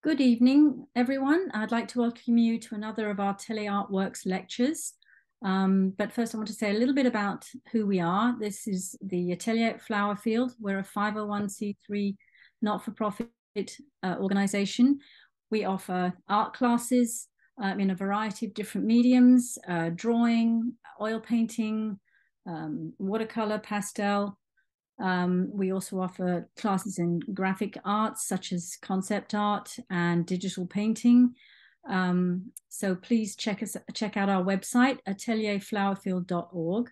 Good evening, everyone. I'd like to welcome you to another of our Teleartworks lectures. But first, I want to say a little bit about who we are. This is the Atelier Flowerfield. We're a 501c3 not-for-profit organization. We offer art classes in a variety of different mediums, drawing, oil painting, watercolor, pastel. We also offer classes in graphic arts such as concept art and digital painting. So please check out our website, atelierflowerfield.org.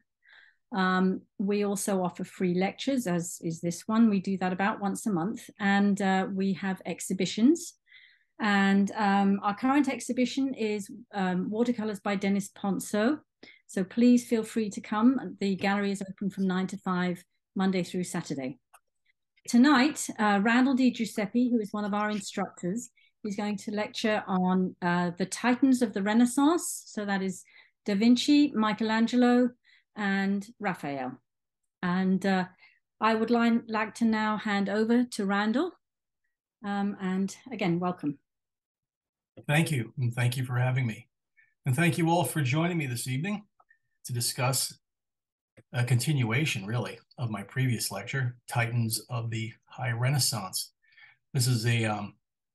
We also offer free lectures, as is this one. We do that about once a month, and we have exhibitions. And our current exhibition is watercolors by Dennis Ponso. So please feel free to come. The gallery is open from 9 to 5, Monday through Saturday. Tonight, Randall Di Giuseppe, who is one of our instructors, is going to lecture on the Titans of the Renaissance. So that is Da Vinci, Michelangelo, and Raphael. And I would like to now hand over to Randall. And again, welcome. Thank you, and thank you for having me. And thank you all for joining me this evening to discuss a continuation, really, of my previous lecture, Titans of the High Renaissance. This is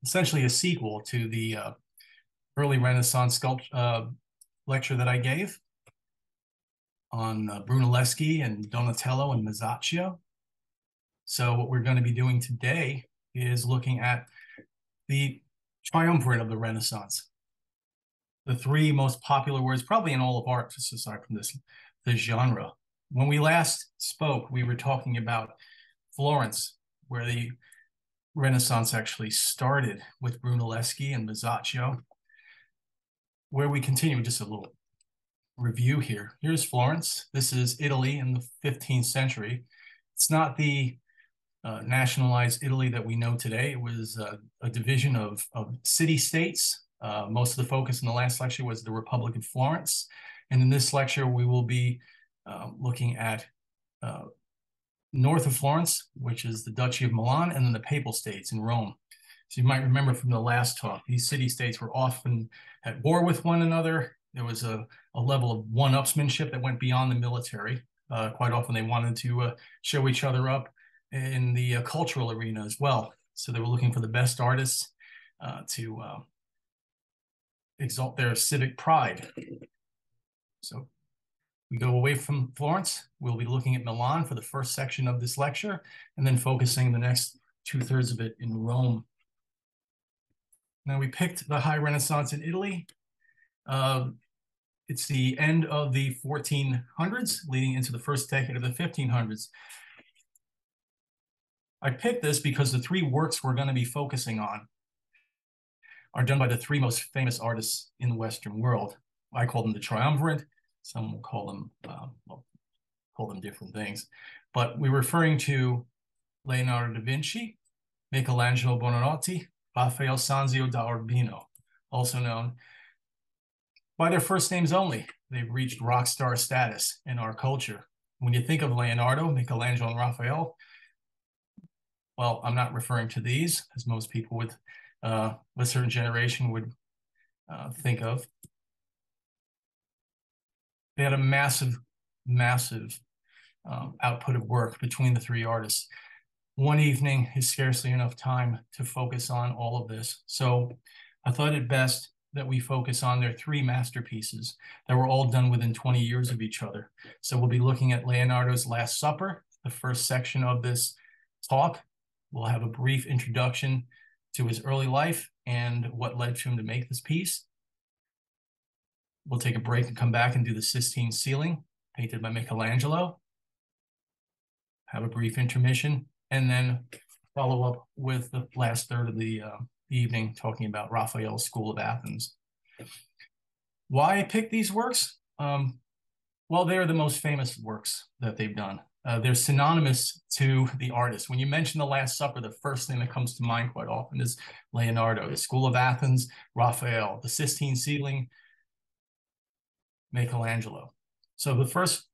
essentially a sequel to the early Renaissance lecture that I gave on Brunelleschi and Donatello and Masaccio. So what we're going to be doing today is looking at the Triumvirate of the Renaissance. The three most popular words, probably in all of art, aside from this genre. When we last spoke, we were talking about Florence, where the Renaissance actually started with Brunelleschi and Masaccio. Where we continue, just a little review here. Here's Florence. This is Italy in the 15th century. It's not the nationalized Italy that we know today. It was a division of city-states. Most of the focus in the last lecture was the Republic of Florence. And in this lecture, we will be looking at north of Florence, which is the Duchy of Milan, and then the Papal States in Rome. So you might remember from the last talk, these city-states were often at war with one another. There was a level of one-upsmanship that went beyond the military. Quite often they wanted to show each other up in the cultural arena as well. So they were looking for the best artists to exalt their civic pride. So we go away from Florence. We'll be looking at Milan for the first section of this lecture, and then focusing the next 2/3 of it in Rome. Now, we picked the High Renaissance in Italy. It's the end of the 1400s, leading into the first decade of the 1500s. I picked this because the three works we're going to be focusing on are done by the three most famous artists in the Western world. I call them the Triumvirate. Some will call them different things. But we're referring to Leonardo da Vinci, Michelangelo Buonarroti, Raphael Sanzio da Urbino, also known by their first names only. They've reached rock star status in our culture. When you think of Leonardo, Michelangelo, and Raphael, well, I'm not referring to these, as most people with a certain generation would think of. They had a massive output of work between the three artists. One evening is scarcely enough time to focus on all of this. So I thought it best that we focus on their three masterpieces that were all done within 20 years of each other. So we'll be looking at Leonardo's Last Supper, the first section of this talk. We'll have a brief introduction to his early life and what led to him to make this piece. We'll take a break and come back and do the Sistine ceiling, painted by Michelangelo. Have a brief intermission, and then follow up with the last third of the evening, talking about Raphael's School of Athens. Why I picked these works? Well, they're the most famous works that they've done. They're synonymous to the artist. When you mention the Last Supper, the first thing that comes to mind quite often is Leonardo, the School of Athens, Raphael, the Sistine ceiling, Michelangelo. So the first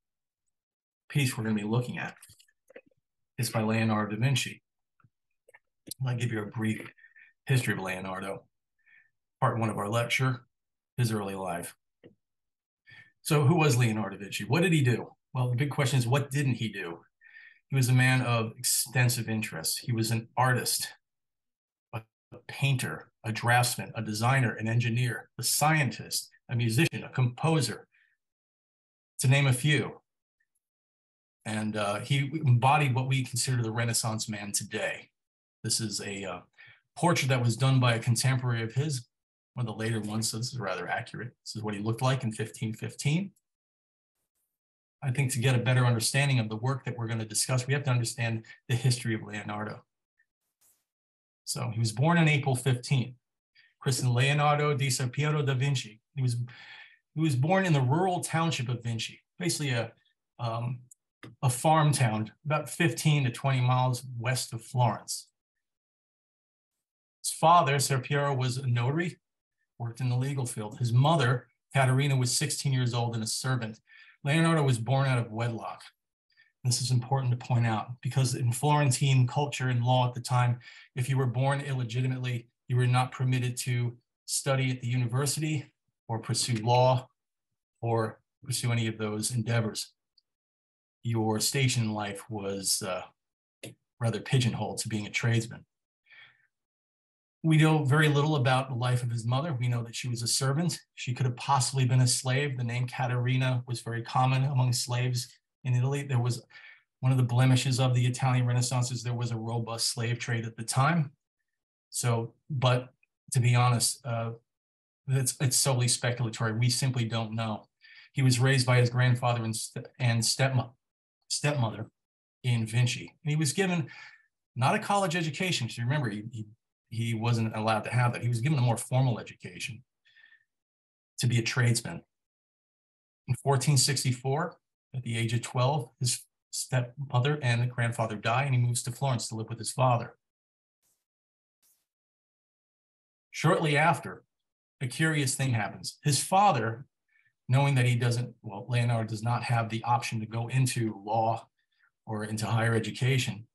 piece we're going to be looking at is by Leonardo da Vinci. I'll give you a brief history of Leonardo, part one of our lecture, his early life. So who was Leonardo da Vinci? What did he do? Well, the big question is, what didn't he do? He was a man of extensive interests. He was an artist, a painter, a draftsman, a designer, an engineer, a scientist, a musician, a composer, to name a few. And he embodied what we consider the Renaissance man today. This is a portrait that was done by a contemporary of his, one of the later ones, so this is rather accurate. This is what he looked like in 1515. I think to get a better understanding of the work that we're going to discuss, we have to understand the history of Leonardo. So he was born on April 15th, christened Leonardo di Piero da Vinci. He was born in the rural township of Vinci, basically a farm town about 15 to 20 miles west of Florence. His father, Ser Piero, was a notary, worked in the legal field. His mother, Caterina, was 16 years old and a servant. Leonardo was born out of wedlock. This is important to point out because in Florentine culture and law at the time, if you were born illegitimately, you were not permitted to study at the university or pursue law or pursue any of those endeavors. Your station in life was rather pigeonholed to being a tradesman. We know very little about the life of his mother. We know that she was a servant. She could have possibly been a slave. The name Caterina was very common among slaves in Italy. There was one of the blemishes of the Italian Renaissance is there was a robust slave trade at the time. So, but to be honest, it's solely speculatory. We simply don't know. He was raised by his grandfather and stepmother in Vinci. And he was given not a college education, because remember, he wasn't allowed to have that. He was given a more formal education to be a tradesman. In 1464, at the age of 12, his stepmother and the grandfather die, and he moves to Florence to live with his father. Shortly after, a curious thing happens. His father, knowing that Leonardo does not have the option to go into law or into higher education,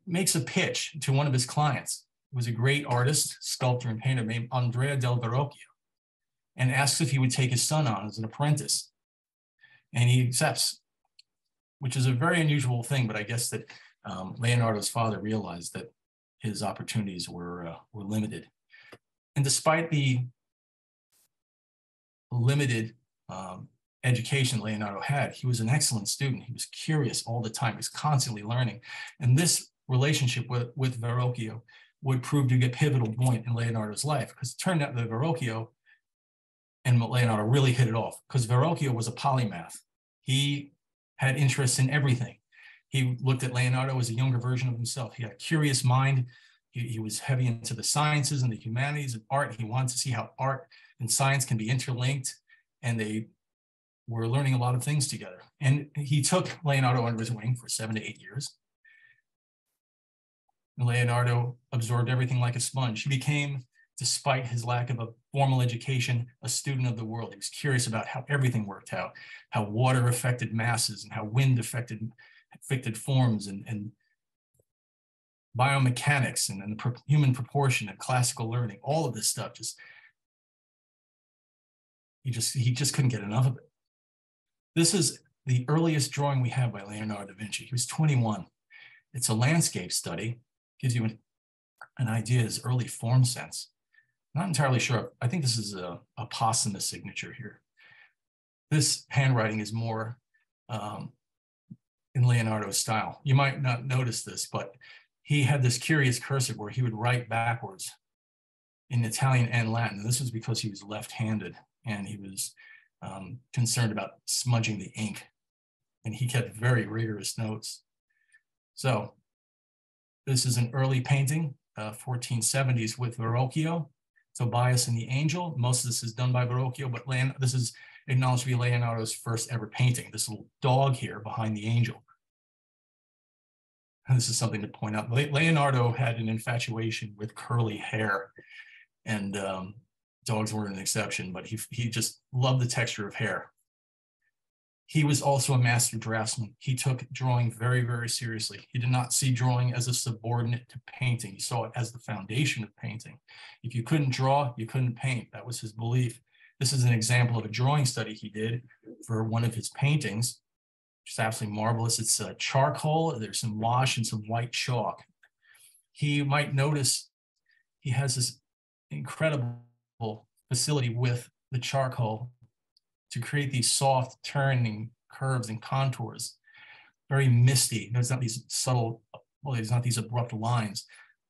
makes a pitch to one of his clients, who was a great artist, sculptor, and painter named Andrea del Verrocchio, and asks if he would take his son on as an apprentice. And he accepts, which is a very unusual thing, but I guess that Leonardo's father realized that his opportunities were limited. And despite the limited education Leonardo had, he was an excellent student. He was curious all the time. He was constantly learning. And this relationship with Verrocchio would prove to be a pivotal point in Leonardo's life, because it turned out that Verrocchio and Leonardo really hit it off, because Verrocchio was a polymath. He had interests in everything. He looked at Leonardo as a younger version of himself. He had a curious mind. He was heavy into the sciences and the humanities and art. He wanted to see how art and science can be interlinked, and they were learning a lot of things together. And he took Leonardo under his wing for 7 to 8 years. And Leonardo absorbed everything like a sponge. He became, despite his lack of a formal education, a student of the world. He was curious about how everything worked out, how water affected masses and how wind affected forms, and biomechanics and human proportion and classical learning. All of this stuff he just couldn't get enough of it. This is the earliest drawing we have by Leonardo da Vinci. He was 21. It's a landscape study. Gives you an idea of his early form sense. Not entirely sure. I think this is a posthumous signature here. This handwriting is more in Leonardo's style. You might not notice this, but he had this curious cursive where he would write backwards in Italian and Latin. And this was because he was left-handed, and he was concerned about smudging the ink. And he kept very rigorous notes. So this is an early painting, 1470s, with Verrocchio, Tobias and the Angel. Most of this is done by Verrocchio, but this is acknowledged to be Leonardo's first ever painting. This little dog here behind the angel. And this is something to point out. Leonardo had an infatuation with curly hair, and dogs weren't an exception, but he just loved the texture of hair. He was also a master draftsman. He took drawing very, very seriously. He did not see drawing as a subordinate to painting. He saw it as the foundation of painting. If you couldn't draw, you couldn't paint. That was his belief. This is an example of a drawing study he did for one of his paintings, which is absolutely marvelous. It's charcoal. There's some wash and some white chalk. He might notice he has this incredible facility with the charcoal to create these soft turning curves and contours, very misty. There's not these subtle, well, there's not these abrupt lines.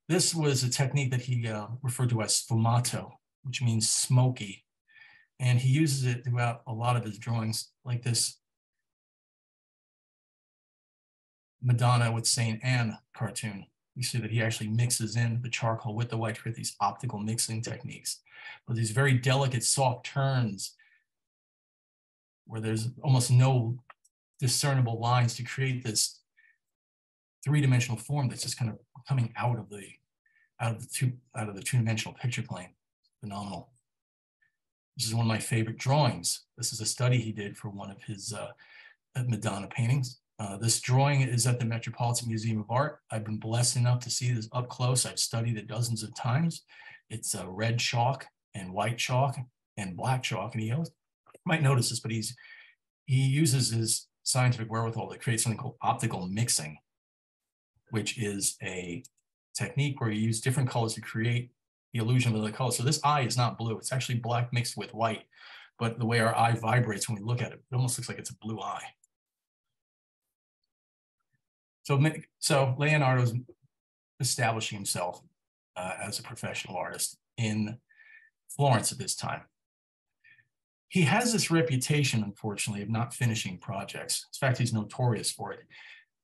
This was a technique that he referred to as sfumato, which means smoky. And he uses it throughout a lot of his drawings, like this Madonna with Saint Anne cartoon. You see that he actually mixes in the charcoal with the white to create these optical mixing techniques. But these very delicate, soft turns where there's almost no discernible lines to create this three-dimensional form that's just kind of coming out of the two-dimensional picture plane. Phenomenal. This is one of my favorite drawings. This is a study he did for one of his Madonna paintings. This drawing is at the Metropolitan Museum of Art. I've been blessed enough to see this up close. I've studied it dozens of times. It's red chalk and white chalk and black chalk. And you might notice this, but he uses his scientific wherewithal to create something called optical mixing, which is a technique where you use different colors to create the illusion of the color. So this eye is not blue. It's actually black mixed with white. But the way our eye vibrates when we look at it, it almost looks like it's a blue eye. So Leonardo's establishing himself as a professional artist in Florence at this time. He has this reputation, unfortunately, of not finishing projects. In fact, he's notorious for it.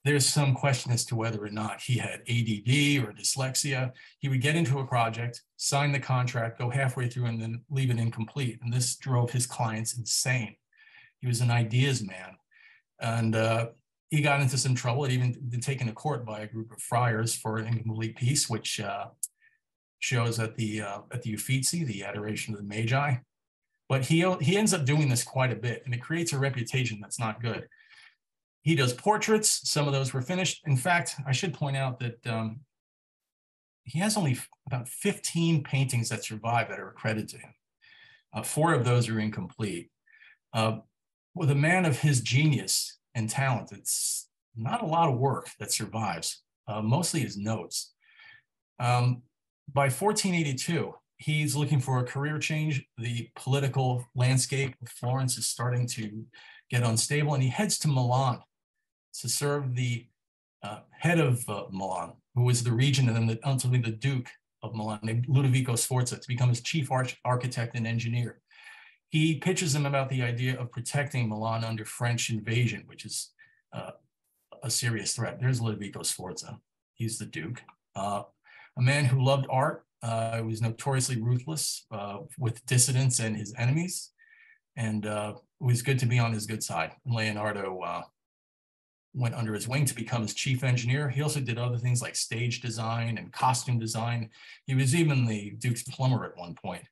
There's some question as to whether or not he had ADD or dyslexia. He would get into a project, sign the contract, go halfway through, and then leave it incomplete. And this drove his clients insane. He was an ideas man. And he got into some trouble. He'd even been taken to court by a group of friars for an incomplete piece, which shows at the Uffizi, the Adoration of the Magi. But he ends up doing this quite a bit, and it creates a reputation that's not good. He does portraits. Some of those were finished. In fact, I should point out that he has only about 15 paintings that survive that are accredited to him. 4 of those are incomplete. With a man of his genius and talent, it's not a lot of work that survives, mostly his notes. By 1482, he's looking for a career change. The political landscape of Florence is starting to get unstable, and he heads to Milan to serve the head of Milan, who was the regent and then ultimately the Duke of Milan, named Ludovico Sforza, to become his chief architect and engineer. He pitches him about the idea of protecting Milan under French invasion, which is a serious threat. There's Ludovico Sforza. He's the Duke. A man who loved art, was notoriously ruthless with dissidents and his enemies, and it was good to be on his good side. And Leonardo went under his wing to become his chief engineer. He also did other things like stage design and costume design. He was even the Duke's plumber at one point.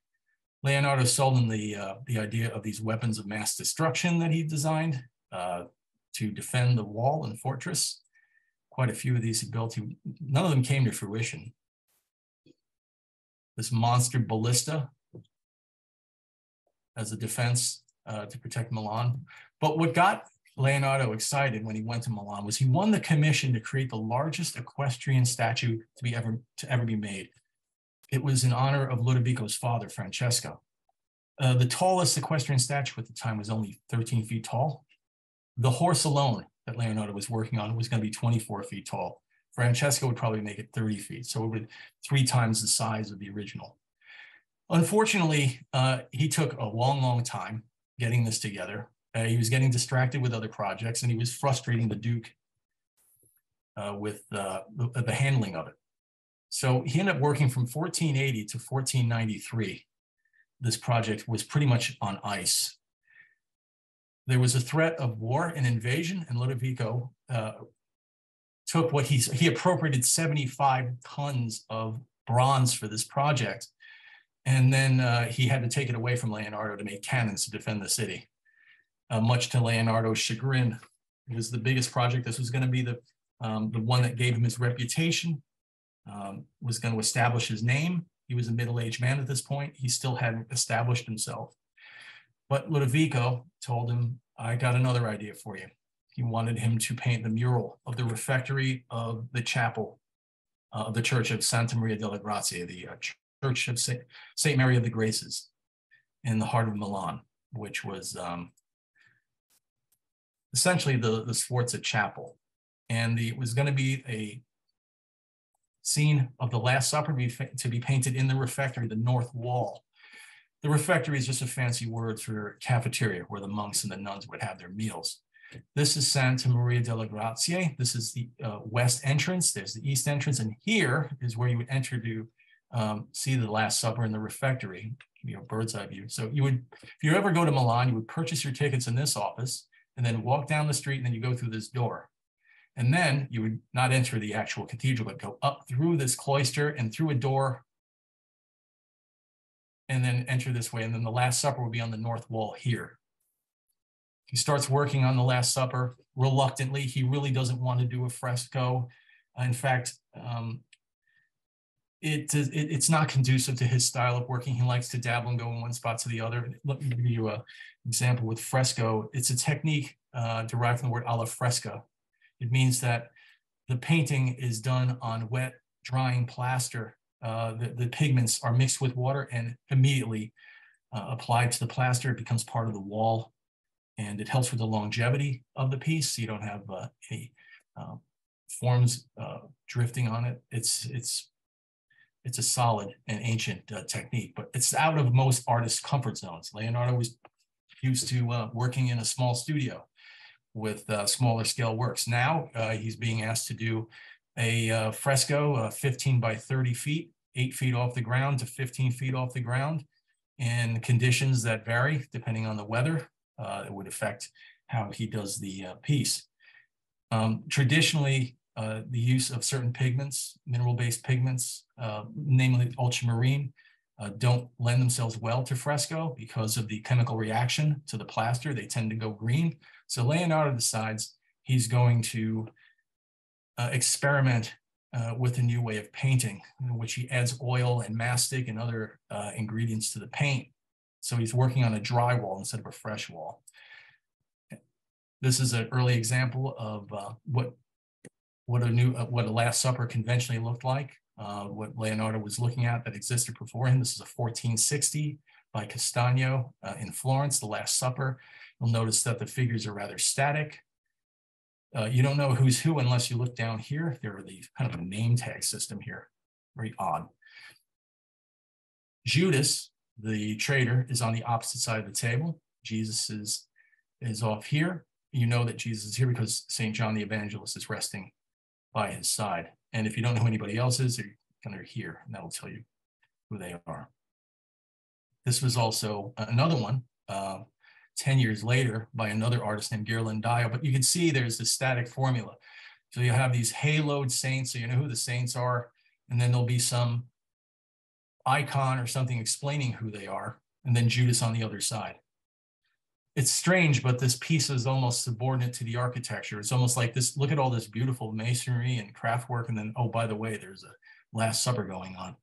Leonardo sold him the idea of these weapons of mass destruction that he designed to defend the wall and fortress. Quite a few of these he built. None of them came to fruition. This monster ballista as a defense to protect Milan. But what got Leonardo excited when he went to Milan was he won the commission to create the largest equestrian statue to ever be made. It was in honor of Ludovico's father, Francesco. The tallest equestrian statue at the time was only 13 feet tall. The horse alone that Leonardo was working on was going to be 24 feet tall. Francesco would probably make it 30 feet, so it would be 3 times the size of the original. Unfortunately, he took a long, long time getting this together. He was getting distracted with other projects, and he was frustrating the Duke with the handling of it. So he ended up working from 1480 to 1493. This project was pretty much on ice. There was a threat of war and invasion, and Ludovico took what he appropriated 75 tons of bronze for this project. And then he had to take it away from Leonardo to make cannons to defend the city. much to Leonardo's chagrin. It was the biggest project. This was going to be the one that gave him his reputation, was going to establish his name. He was a middle-aged man at this point. He still hadn't established himself. But Ludovico told him, I got another idea for you. He wanted him to paint the mural of the refectory of the chapel of the Church of Santa Maria delle Grazie, the Church of St. Mary of the Graces in the heart of Milan, which was essentially the Sforza Chapel. And it was going to be a scene of the Last Supper to be painted in the refectory, the north wall. The refectory is just a fancy word for cafeteria, where the monks and the nuns would have their meals. This is Santa Maria delle Grazie. This is the west entrance. There's the east entrance. And here is where you would enter to see the Last Supper in the refectory, bird's eye view. So you would, if you ever go to Milan, you would purchase your tickets in this office and then walk down the street, and then you go through this door. And then you would not enter the actual cathedral, but go up through this cloister and through a door, and then enter this way. And then the Last Supper would be on the north wall here. He starts working on the Last Supper reluctantly. He really doesn't want to do a fresco. In fact, it's not conducive to his style of working. He likes to dabble and go in one spot to the other. Let me give you an example with fresco. It's a technique derived from the word alla fresca. It means that the painting is done on wet, drying plaster. The pigments are mixed with water and immediately applied to the plaster. It becomes part of the wall, and it helps with the longevity of the piece, so you don't have any forms drifting on it. It's a solid and ancient technique, but it's out of most artists' comfort zones. Leonardo was used to working in a small studio with smaller scale works. Now he's being asked to do a fresco 15 by 30 feet, 8 feet off the ground to 15 feet off the ground, in conditions that vary depending on the weather. It would affect how he does the piece. Traditionally, the use of certain pigments, mineral-based pigments, namely ultramarine, don't lend themselves well to fresco because of the chemical reaction to the plaster. They tend to go green. So Leonardo decides he's going to experiment with a new way of painting, in which he adds oil and mastic and other ingredients to the paint. So he's working on a dry wall instead of a fresh wall. This is an early example of what a Last Supper conventionally looked like, what Leonardo was looking at that existed before him. This is a 1460 by Castagno in Florence, the Last Supper. You'll notice that the figures are rather static. You don't know who's who unless you look down here. There are these kind of a name tag system here, very odd. Judas, the traitor, is on the opposite side of the table. Jesus is off here. You know that Jesus is here because St. John the Evangelist is resting by his side. And if you don't know who anybody else is, they're here, and that'll tell you who they are. This was also another one, 10 years later, by another artist named Ghirlandaio. But you can see there's the static formula. So you have these haloed saints, so you know who the saints are, and then there'll be some icon or something explaining who they are, and then Judas on the other side. It's strange, but this piece is almost subordinate to the architecture. It's almost like this, look at all this beautiful masonry and craft work, and then, oh, by the way, there's a Last Supper going on.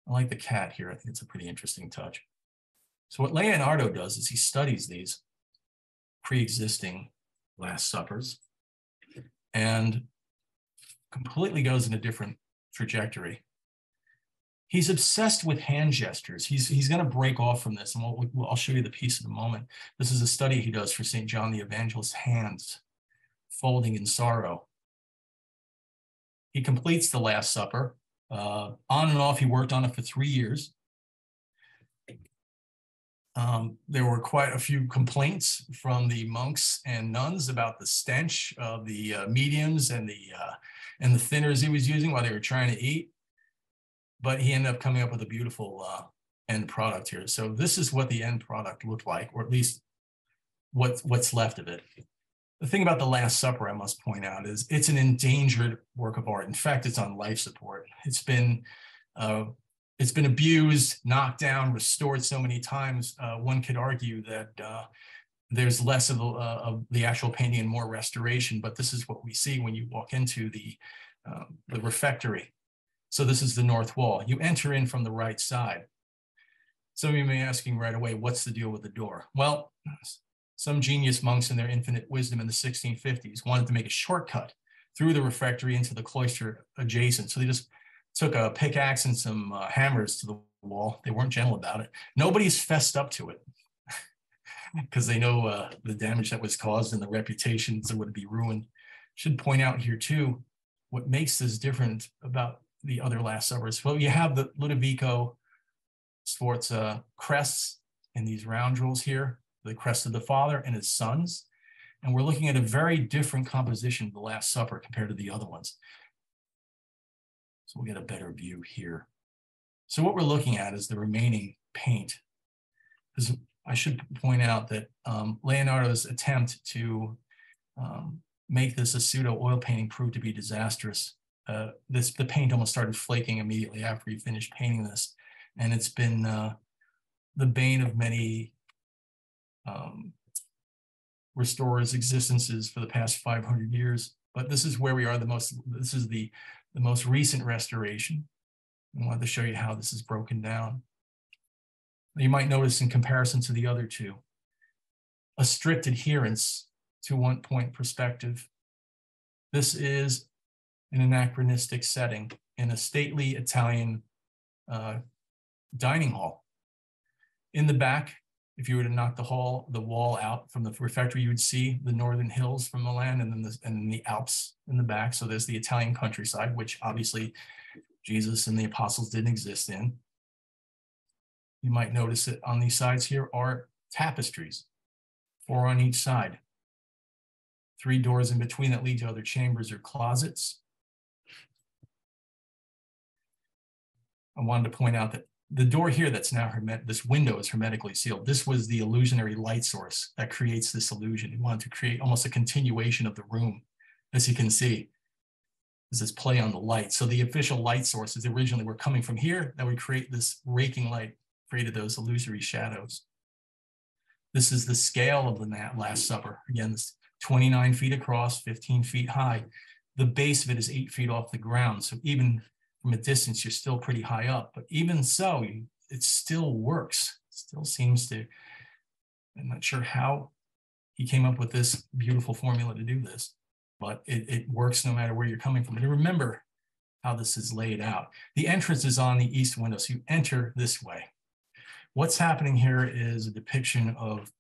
I like the cat here. I think it's a pretty interesting touch. So what Leonardo does is he studies these pre-existing Last Suppers and completely goes in a different trajectory. He's obsessed with hand gestures. He's going to break off from this, and I'll show you the piece in a moment. This is a study he does for St. John the Evangelist's hands, folding in sorrow. He completes the Last Supper. On and off, he worked on it for 3 years. There were quite a few complaints from the monks and nuns about the stench of the mediums and the thinners he was using while they were trying to eat. But he ended up coming up with a beautiful end product here. So this is what the end product looked like, or at least what's left of it. The thing about the Last Supper, I must point out, is it's an endangered work of art. In fact, it's on life support. It's been abused, knocked down, restored so many times. One could argue that There's less of the actual painting and more restoration, but this is what we see when you walk into the refectory. So this is the north wall. You enter in from the right side. Some of you may be asking right away, what's the deal with the door? Well, some genius monks in their infinite wisdom in the 1650s wanted to make a shortcut through the refectory into the cloister adjacent. So they just took a pickaxe and some hammers to the wall. They weren't gentle about it. Nobody's fessed up to it because they know the damage that was caused and the reputations that would be ruined. Should point out here too, what makes this different about the other Last Suppers. Well, you have the Ludovico Sforza crests in these roundels here, the crest of the Father and his sons. And we're looking at a very different composition of the Last Supper compared to the other ones. So we'll get a better view here. So what we're looking at is the remaining paint. Because I should point out that Leonardo's attempt to make this a pseudo oil painting proved to be disastrous. The paint almost started flaking immediately after he finished painting this. And it's been the bane of many restorers' existences for the past 500 years. But this is where we are this is the most recent restoration. I wanted to show you how this is broken down. You might notice in comparison to the other two, a strict adherence to one point perspective. This is an anachronistic setting in a stately Italian dining hall. In the back, if you were to knock the wall out from the refectory, you would see the northern hills from Milan and then the Alps in the back. So there's the Italian countryside, which obviously Jesus and the apostles didn't exist in. You might notice that on these sides here are tapestries, 4 on each side. 3 doors in between that lead to other chambers or closets. I wanted to point out that the door here that's now this window is hermetically sealed. This was the illusionary light source that creates this illusion. He wanted to create almost a continuation of the room. As you can see, there's this play on the light. So the official light sources originally were coming from here that would create this raking light, created those illusory shadows. This is the scale of the Last Supper. Again, this 29 feet across, 15 feet high. The base of it is 8 feet off the ground. So even from a distance, you're still pretty high up. But even so, it still works. It still seems to, I'm not sure how he came up with this beautiful formula to do this, but it works no matter where you're coming from. And remember how this is laid out. The entrance is on the east window, so you enter this way. What's happening here is a depiction of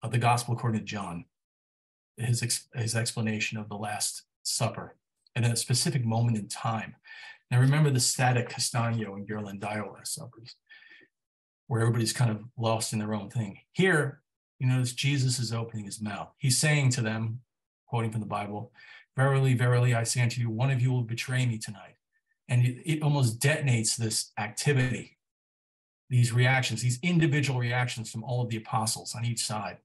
the Gospel according to John, his explanation of the Last Supper at a specific moment in time. Now remember the static Castagno and Ghirlandaio Last Suppers, where everybody's kind of lost in their own thing. Here, you notice Jesus is opening his mouth. He's saying to them, quoting from the Bible, "Verily, verily, I say unto you, one of you will betray me tonight." And it almost detonates this activity, these reactions, these individual reactions from all of the apostles on each side.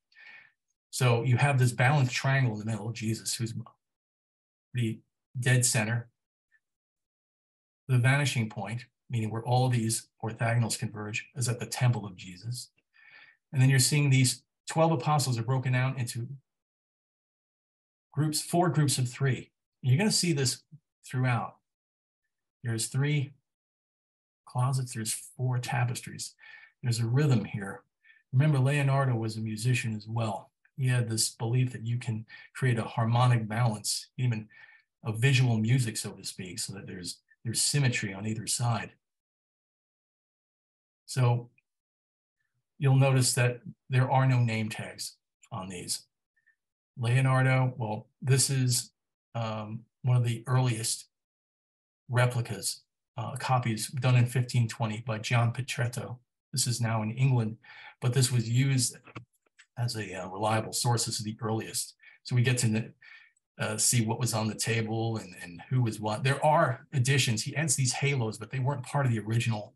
So you have this balanced triangle in the middle of Jesus, who's the dead center, the vanishing point, meaning where all of these orthogonals converge, is at the temple of Jesus. And then you're seeing these 12 apostles are broken out into groups, 4 groups of 3. You're going to see this throughout. There's 3 closets, there's 4 tapestries. There's a rhythm here. Remember, Leonardo was a musician as well. He had this belief that you can create a harmonic balance, even of visual music, so to speak, so that there's symmetry on either side. So you'll notice that there are no name tags on these. Leonardo, well, this is one of the earliest replicas, copies done in 1520 by Gian Pietretto. This is now in England, but this was used as a reliable source. This is the earliest. So we get to see what was on the table and who was what. There are additions. He adds these halos, but they weren't part of the original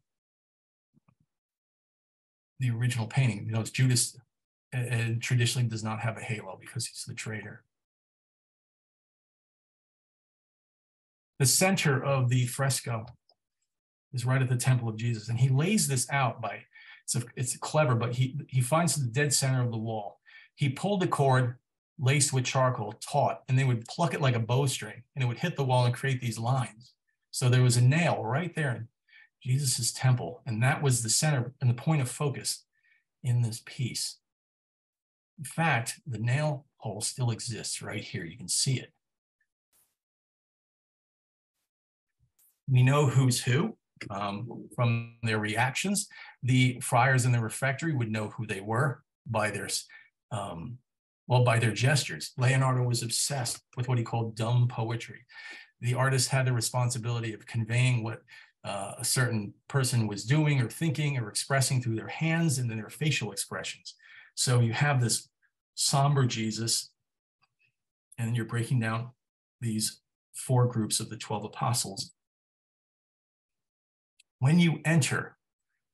painting. You know, it's Judas traditionally does not have a halo because he's the traitor. The center of the fresco is right at the temple of Jesus, and he lays this out by It's clever, but he finds the dead center of the wall. He pulled the cord laced with charcoal, taut, and they would pluck it like a bowstring, and it would hit the wall and create these lines. So there was a nail right there in Jesus's temple, and that was the center and the point of focus in this piece. In fact, the nail hole still exists right here. You can see it. We know who's who from their reactions. The friars in the refectory would know who they were by their by their gestures. Leonardo was obsessed with what he called dumb poetry. The artist had the responsibility of conveying what a certain person was doing or thinking or expressing through their hands and then their facial expressions. So you have this somber Jesus, and then you're breaking down these 4 groups of the 12 apostles. When you enter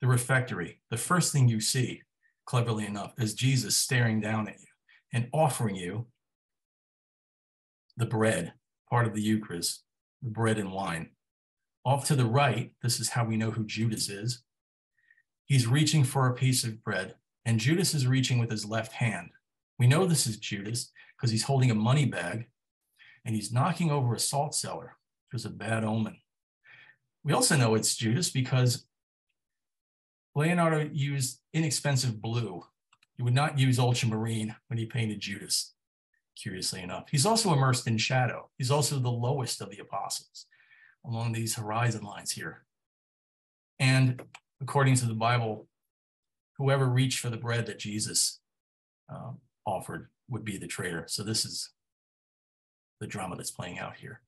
the refectory, the first thing you see, cleverly enough, is Jesus staring down at you and offering you the bread, part of the Eucharist, the bread and wine. Off to the right, this is how we know who Judas is. He's reaching for a piece of bread, and Judas is reaching with his left hand. We know this is Judas because he's holding a money bag, and he's knocking over a salt cellar, which was a bad omen. We also know it's Judas because Leonardo used inexpensive blue. He would not use ultramarine when he painted Judas, curiously enough. He's also immersed in shadow. He's also the lowest of the apostles along these horizon lines here. And according to the Bible, whoever reached for the bread that Jesus offered would be the traitor. So this is the drama that's playing out here.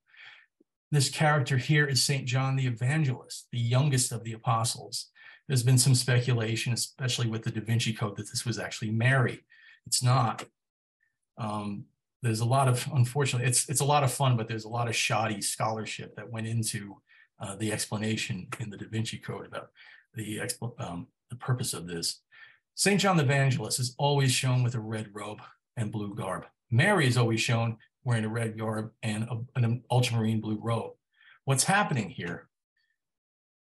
This character here is St. John the Evangelist, the youngest of the apostles. There's been some speculation, especially with the Da Vinci Code, that this was actually Mary. It's not. There's a lot of, unfortunately, it's a lot of fun, but there's a lot of shoddy scholarship that went into the explanation in the Da Vinci Code about the purpose of this. St. John the Evangelist is always shown with a red robe and blue garb. Mary is always shown wearing a red garb and an ultramarine blue robe. What's happening here,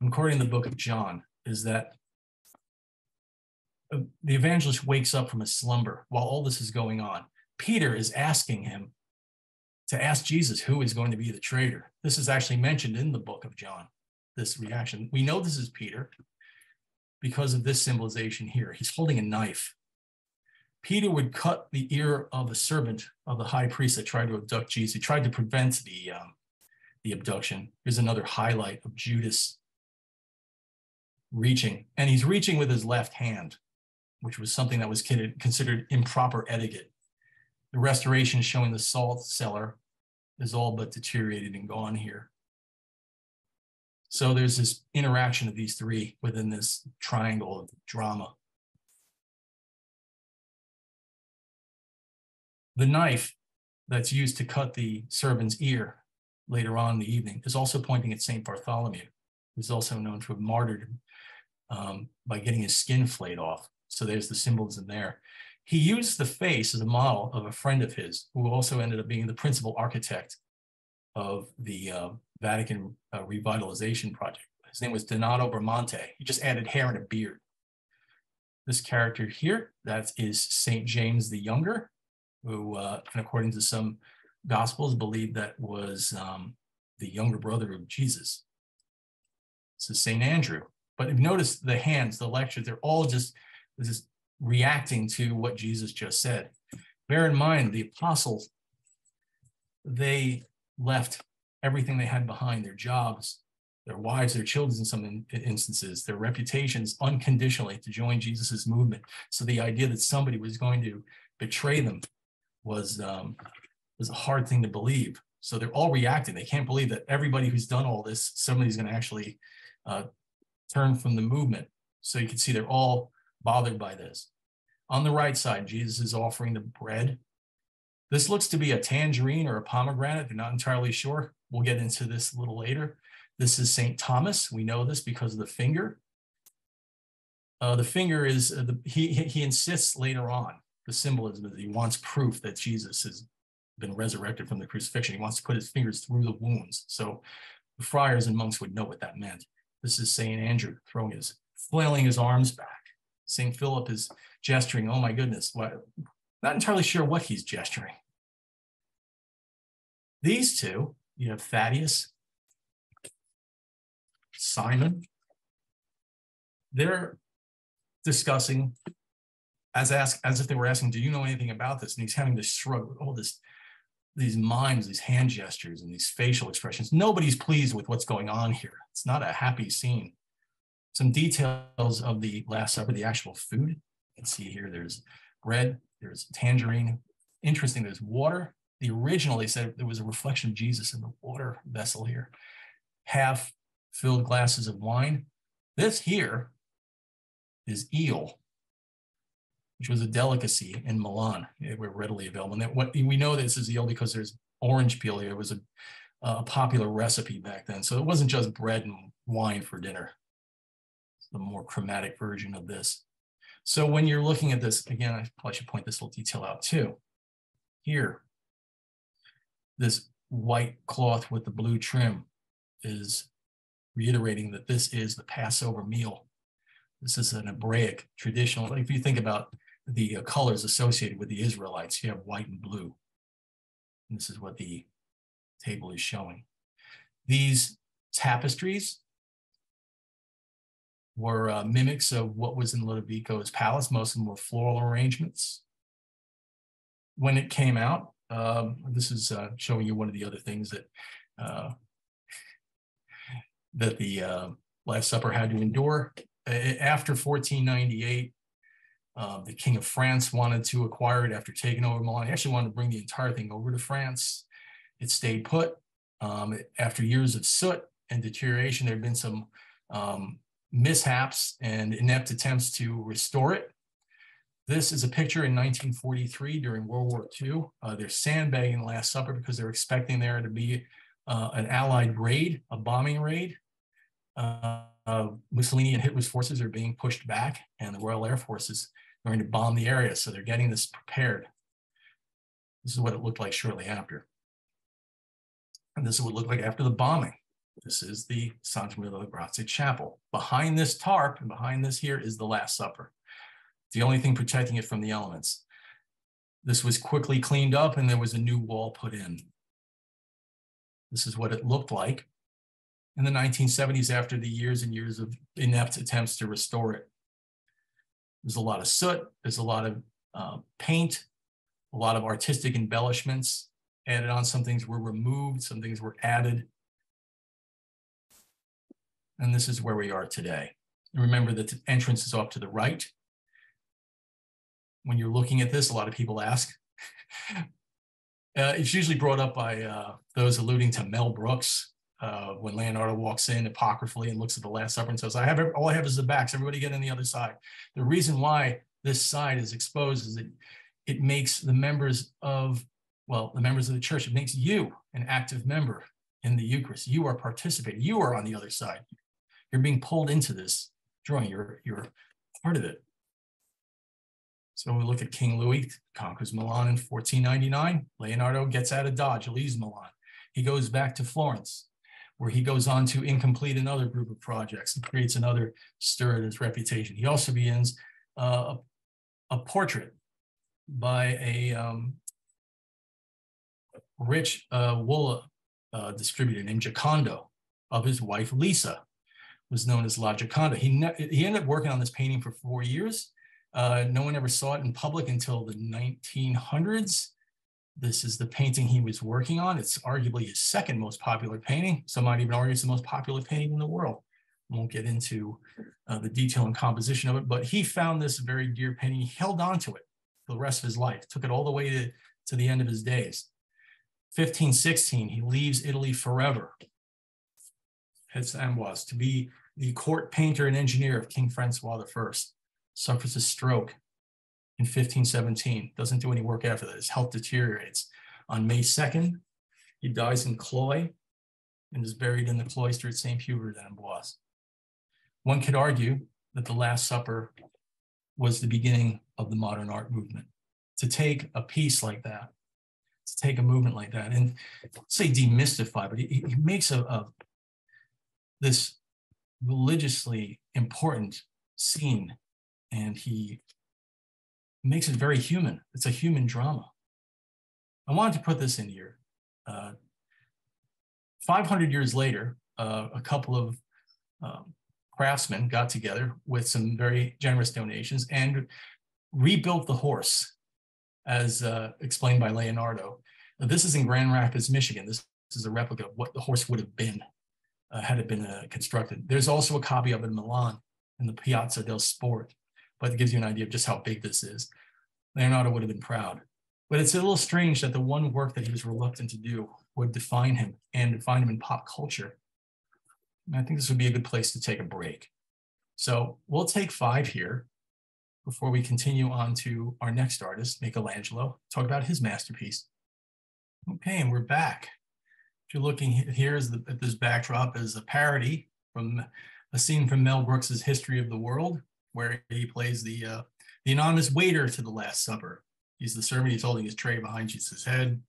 according to the book of John, is that the evangelist wakes up from a slumber while all this is going on. Peter is asking him to ask Jesus who is going to be the traitor. This is actually mentioned in the book of John, this reaction. We know this is Peter because of this symbolization here. He's holding a knife. Peter would cut the ear of a servant of the high priest that tried to abduct Jesus. He tried to prevent the abduction. Here's another highlight of Judas reaching, and he's reaching with his left hand, which was something that was considered improper etiquette. The restoration showing the salt cellar is all but deteriorated and gone here. So there's this interaction of these 3 within this triangle of drama. The knife that's used to cut the servant's ear later on in the evening is also pointing at St. Bartholomew, who's also known to have martyred by getting his skin flayed off. So there's the symbolism there. He used the face as a model of a friend of his who also ended up being the principal architect of the Vatican revitalization project. His name was Donato Bramante. He just added hair and a beard. This character here, that is St. James the Younger, who, and according to some Gospels, believed that was the younger brother of Jesus. This is St. Andrew. But if you notice the hands, the lectures, they're all just reacting to what Jesus just said. Bear in mind, the apostles, they left everything they had behind, their jobs, their wives, their children in some instances, their reputations unconditionally to join Jesus's movement. So the idea that somebody was going to betray them was a hard thing to believe. So they're all reacting. They can't believe that everybody who's done all this, somebody's going to actually turn from the movement. So you can see they're all bothered by this. On the right side, Jesus is offering the bread. This looks to be a tangerine or a pomegranate. They're not entirely sure. We'll get into this a little later. This is St. Thomas. We know this because of the finger. The finger is, he insists later on, the symbolism is he wants proof that Jesus has been resurrected from the crucifixion. He wants to put his fingers through the wounds. So the friars and monks would know what that meant. This is St. Andrew flailing his arms back. St. Philip is gesturing. Oh my goodness, what? Not entirely sure what he's gesturing. These two, you have Thaddeus, Simon. They're discussing as if they were asking, do you know anything about this? And he's having to shrug with all these mimes, these hand gestures, and these facial expressions. Nobody's pleased with what's going on here. It's not a happy scene. Some details of the Last Supper, the actual food. You can see here there's bread, there's tangerine. Interesting, there's water. The original, they said there was a reflection of Jesus in the water vessel here. Half filled glasses of wine. This here is eel, which was a delicacy in Milan. They were readily available. And what we know this is eel because there's orange peel here. It was a popular recipe back then. So it wasn't just bread and wine for dinner. It's the more chromatic version of this. So when you're looking at this, again, I probably should point this little detail out too. Here, this white cloth with the blue trim is reiterating that this is the Passover meal. This is an Hebraic traditional. If you think about the colors associated with the Israelites, you have white and blue. And this is what the table is showing. These tapestries were mimics of what was in Ludovico's palace. Most of them were floral arrangements. When it came out, this is showing you one of the other things that that the Last Supper had to endure. After 1498, the King of France wanted to acquire it after taking over Milan. He actually wanted to bring the entire thing over to France. It stayed put. After years of soot and deterioration, there had been some mishaps and inept attempts to restore it. This is a picture in 1943 during World War II. They're sandbagging the Last Supper because they're expecting there to be an Allied raid, a bombing raid. Mussolini and Hitler's forces are being pushed back, and the Royal Air Force is going to bomb the area. So they're getting this prepared. This is what it looked like shortly after. And this is what it looked like after the bombing. This is the Santa Maria delle Grazie Chapel. Behind this tarp and behind this here is the Last Supper. The only thing protecting it from the elements. This was quickly cleaned up and there was a new wall put in. This is what it looked like in the 1970s after the years and years of inept attempts to restore it. There's a lot of soot, there's a lot of paint, a lot of artistic embellishments added on. Some things were removed, some things were added. And this is where we are today. And remember that the entrance is off to the right. When you're looking at this, a lot of people ask. It's usually brought up by those alluding to Mel Brooks when Leonardo walks in apocryphally and looks at the Last Supper and says, all I have is the backs, everybody get on the other side. The reason why this side is exposed is that it makes the members of the church, it makes you an active member in the Eucharist. You are participating, you are on the other side. You're being pulled into this drawing, you're part of it. So we look at King Louis, conquers Milan in 1499. Leonardo gets out of Dodge, leaves Milan. He goes back to Florence, where he goes on to incomplete another group of projects and creates another stir in his reputation. He also begins a portrait by a rich wool distributor named Giocondo of his wife Lisa, was known as La Gioconda. He ended up working on this painting for 4 years. No one ever saw it in public until the 1900s. This is the painting he was working on. It's arguably his second most popular painting. Some might even argue it's the most popular painting in the world. I won't get into the detail and composition of it, but he found this very dear painting. He held on to it for the rest of his life, took it all the way to the end of his days. 1516, he leaves Italy forever, heads to Amboise, to be the court painter and engineer of King Francois I. Suffers a stroke in 1517, doesn't do any work after that. His health deteriorates. On May 2nd, he dies in Cloy and is buried in the cloister at St. Hubert at Amboise. One could argue that the Last Supper was the beginning of the modern art movement. To take a piece like that, to take a movement like that, and say demystify, but he makes this religiously important scene and he makes it very human. It's a human drama. I wanted to put this in here. 500 years later, a couple of craftsmen got together with some very generous donations and rebuilt the horse, as explained by Leonardo. Now, this is in Grand Rapids, Michigan. This is a replica of what the horse would have been had it been constructed. There's also a copy of it in Milan in the Piazza del Sport, but it gives you an idea of just how big this is. Leonardo would have been proud. But it's a little strange that the one work that he was reluctant to do would define him and define him in pop culture. And I think this would be a good place to take a break. So we'll take 5 here before we continue on to our next artist, Michelangelo, talk about his masterpiece. Okay, and we're back. If you're looking here at this backdrop is a parody from a scene from Mel Brooks's History of the World, where he plays the anonymous waiter to the Last Supper. He's the servant, he's holding his tray behind Jesus' head.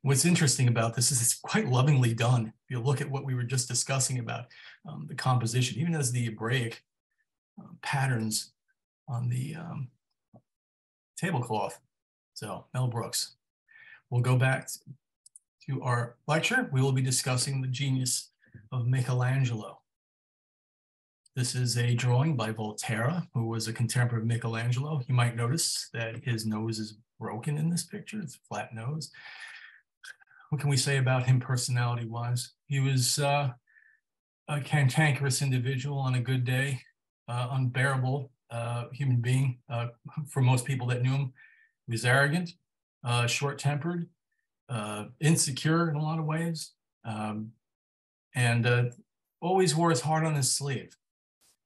What's interesting about this is it's quite lovingly done. If you look at what we were just discussing about the composition, even as the Hebraic patterns on the tablecloth. So Mel Brooks. We'll go back to our lecture. We will be discussing the genius of Michelangelo. This is a drawing by Volterra, who was a contemporary of Michelangelo. You might notice that his nose is broken in this picture. It's a flat nose. What can we say about him personality-wise? He was a cantankerous individual on a good day, unbearable human being for most people that knew him. He was arrogant, short-tempered, insecure in a lot of ways, and always wore his heart on his sleeve.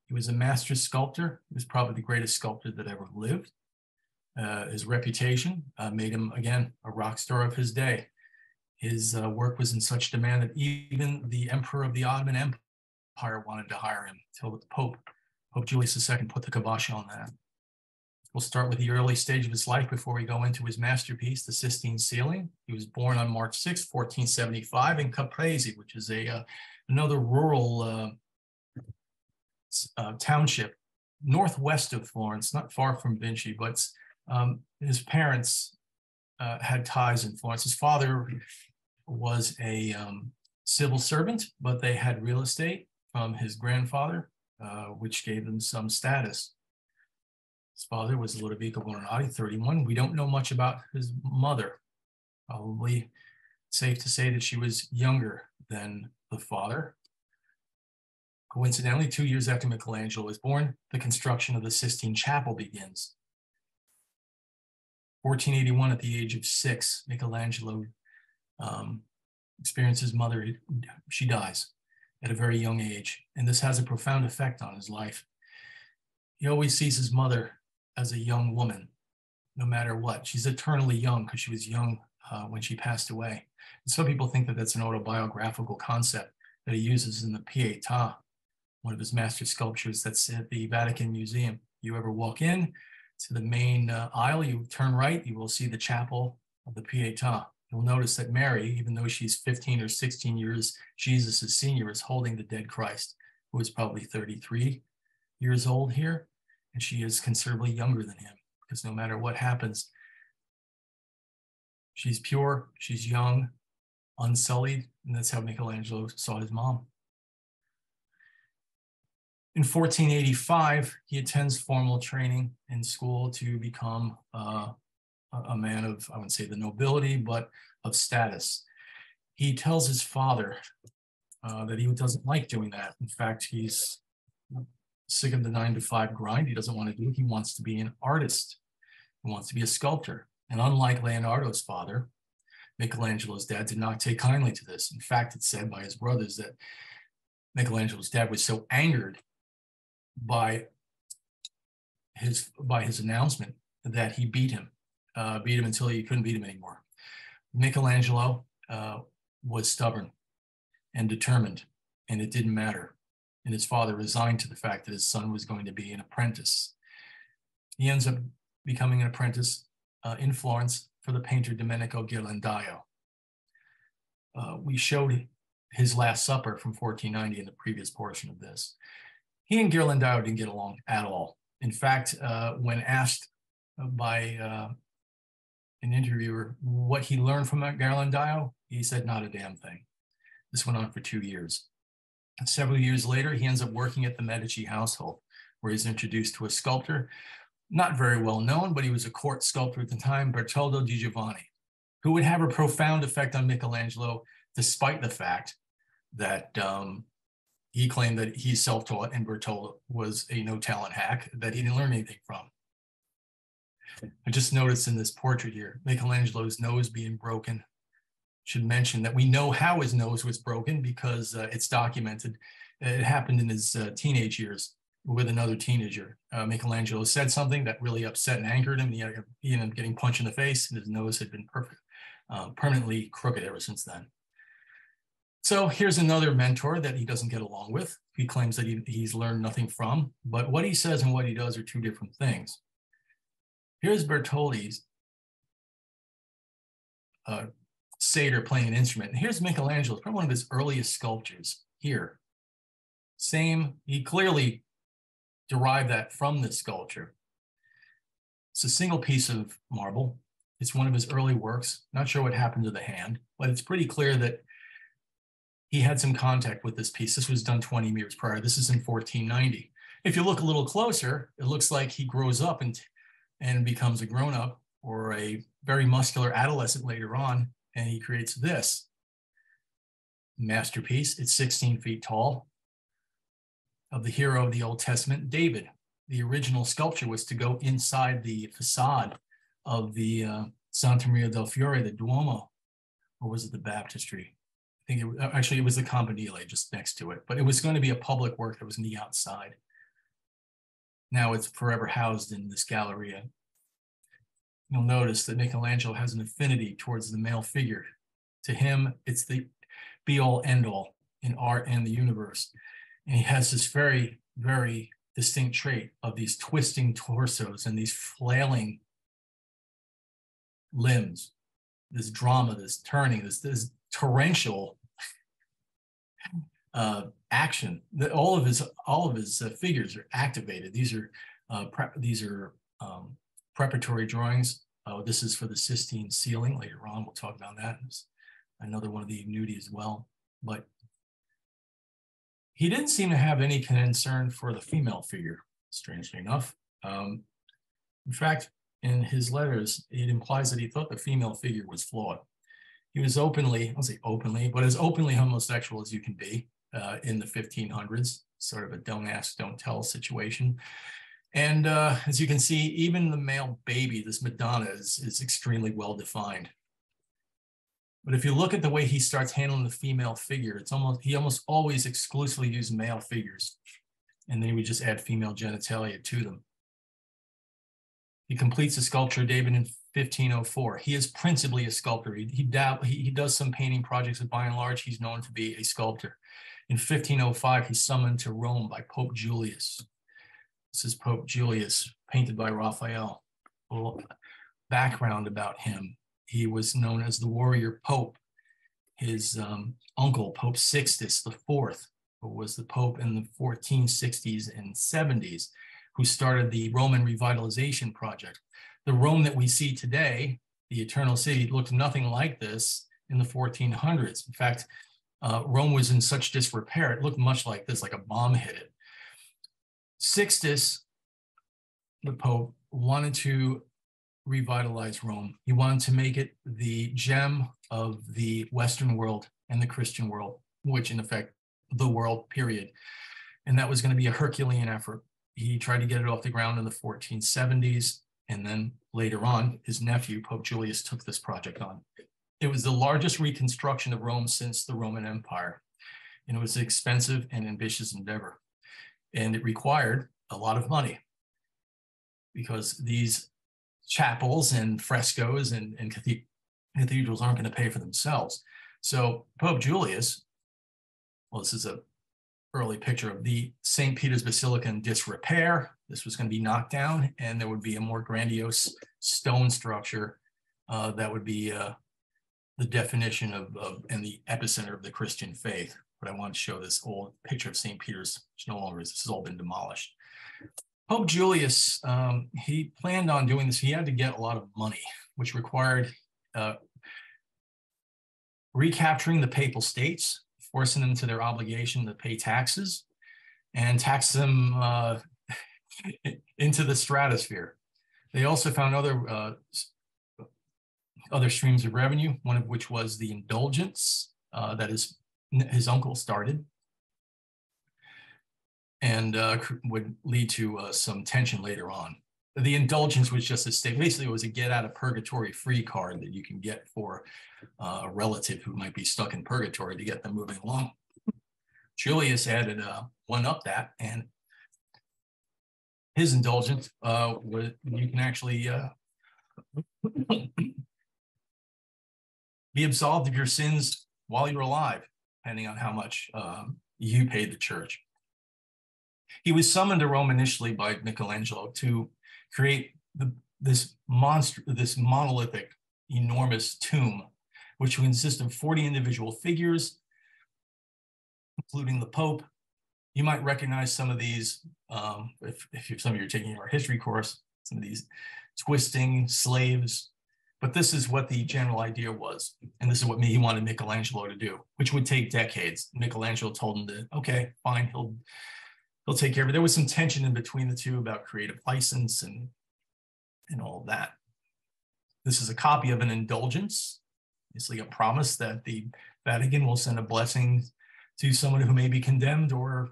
He was a master sculptor. He was probably the greatest sculptor that ever lived. His reputation made him, again, a rock star of his day. His work was in such demand that even the Emperor of the Ottoman Empire wanted to hire him, until the Pope Julius II put the kibosh on that. We'll start with the early stage of his life before we go into his masterpiece, the Sistine Ceiling. He was born on March 6, 1475 in Caprese, which is another rural township northwest of Florence, not far from Vinci, but his parents had ties in Florence. His father was a civil servant, but they had real estate from his grandfather, which gave them some status. His father was Ludovico Buonarroti, 31. We don't know much about his mother. Probably safe to say that she was younger than the father. Coincidentally, 2 years after Michelangelo was born, the construction of the Sistine Chapel begins. 1481, at the age of 6, Michelangelo experiences his mother. She dies at a very young age, and this has a profound effect on his life. He always sees his mother as a young woman, no matter what. She's eternally young because she was young when she passed away. And some people think that that's an autobiographical concept that he uses in the Pietà, one of his master sculptures that's at the Vatican Museum. You ever walk in to the main aisle, you turn right, you will see the chapel of the Pietà. You'll notice that Mary, even though she's 15 or 16 years Jesus' senior, is holding the dead Christ, who is probably 33 years old here, and she is considerably younger than him, because no matter what happens, she's pure, she's young, unsullied, and that's how Michelangelo saw his mom. In 1485, he attends formal training in school to become a man of, I wouldn't say the nobility, but of status. He tells his father that he doesn't like doing that. In fact, he's sick of the 9-to-5 grind. He doesn't want to do it. He wants to be an artist. He wants to be a sculptor. And unlike Leonardo's father, Michelangelo's dad did not take kindly to this. In fact, it's said by his brothers that Michelangelo's dad was so angered by his announcement that he beat him until he couldn't beat him anymore. Michelangelo was stubborn and determined, and it didn't matter. And his father resigned to the fact that his son was going to be an apprentice. He ends up becoming an apprentice in Florence for the painter Domenico Ghirlandaio. We showed his Last Supper from 1490 in the previous portion of this. He and Ghirlandaio didn't get along at all. In fact, when asked by an interviewer what he learned from Ghirlandaio, he said not a damn thing. This went on for 2 years. And several years later, he ends up working at the Medici household, where he's introduced to a sculptor, not very well known, but he was a court sculptor at the time, Bertoldo di Giovanni, who would have a profound effect on Michelangelo, despite the fact that he claimed that he's self-taught and Bertoldo was a no-talent hack that he didn't learn anything from. I just noticed in this portrait here, Michelangelo's nose being broken. Should mention that we know how his nose was broken because it's documented. It happened in his teenage years with another teenager. Michelangelo said something that really upset and angered him. He ended up getting punched in the face, and his nose had been permanently crooked ever since then. So here's another mentor that he doesn't get along with. He claims that he's learned nothing from, but what he says and what he does are two different things. Here's Bertoldi's satyr playing an instrument. And here's Michelangelo, probably one of his earliest sculptures here. Same, he clearly derived that from this sculpture. It's a single piece of marble. It's one of his early works. Not sure what happened to the hand, but it's pretty clear that he had some contact with this piece. This was done 20 years prior. This is in 1490. If you look a little closer, it looks like he grows up and becomes a grown-up or a very muscular adolescent later on, and he creates this masterpiece. It's 16 feet tall, of the hero of the Old Testament, David. The original sculpture was to go inside the facade of the Santa Maria del Fiore, the Duomo, or was it the baptistry? I think it was the Campanile just next to it, but it was going to be a public work that was on the outside. Now it's forever housed in this Galleria. You'll notice that Michelangelo has an affinity towards the male figure. To him, it's the be-all, end-all in art and the universe. And he has this very, very distinct trait of these twisting torsos and these flailing limbs, this drama, this turning, this torrential action. That all of his figures are activated. These are preparatory drawings. This is for the Sistine ceiling. Later on, we'll talk about that. There's another one of the nudity as well. But he didn't seem to have any concern for the female figure, strangely enough. In fact, in his letters, it implies that he thought the female figure was flawed. He was openly, I'll say openly, but as openly homosexual as you can be in the 1500s, sort of a don't ask, don't tell situation. And as you can see, even the male baby, this Madonna, is extremely well defined. But if you look at the way he starts handling the female figure, he almost always exclusively used male figures, and then he would just add female genitalia to them. He completes the sculpture David in 1504. He is principally a sculptor. He does some painting projects, but by and large, he's known to be a sculptor. In 1505, he's summoned to Rome by Pope Julius. This is Pope Julius, painted by Raphael. A little background about him. He was known as the warrior pope. His uncle, Pope Sixtus IV, who was the pope in the 1460s and 70s, who started the Roman revitalization project. The Rome that we see today, the Eternal City, looked nothing like this in the 1400s. In fact, Rome was in such disrepair, it looked much like this, like a bomb hit it. Sixtus, the Pope, wanted to revitalize Rome. He wanted to make it the gem of the Western world and the Christian world, which in effect, the world, period. And that was going to be a Herculean effort. He tried to get it off the ground in the 1470s. And then later on, his nephew, Pope Julius, took this project on. It was the largest reconstruction of Rome since the Roman Empire. And it was an expensive and ambitious endeavor. And it required a lot of money because these chapels and frescoes and cathedrals aren't going to pay for themselves. So Pope Julius, well, this is an early picture of the St. Peter's Basilica in disrepair. This was going to be knocked down, and there would be a more grandiose stone structure that would be the definition of and the epicenter of the Christian faith. But I want to show this old picture of St. Peter's, which no longer is. This has all been demolished. Pope Julius, he planned on doing this. He had to get a lot of money, which required recapturing the papal states, forcing them to their obligation to pay taxes, and tax them into the stratosphere. They also found other streams of revenue, one of which was the indulgence that his uncle started, and would lead to some tension later on. The indulgence was just a state. Basically, it was a get out of purgatory free card that you can get for a relative who might be stuck in purgatory to get them moving along. Julius added one up that, and his indulgence was you can actually be absolved of your sins while you're alive, depending on how much you paid the church. He was summoned to Rome initially by Michelangelo to create this monolithic, enormous tomb, which would consist of 40 individual figures, including the Pope. You might recognize some of these, if some of you are taking our history course, some of these twisting slaves. But this is what the general idea was. And this is what he wanted Michelangelo to do, which would take decades. Michelangelo told him to, okay, fine, he'll take care of it. There was some tension in between the two about creative license and all of that. This is a copy of an indulgence, basically a promise that the Vatican will send a blessing to someone who may be condemned or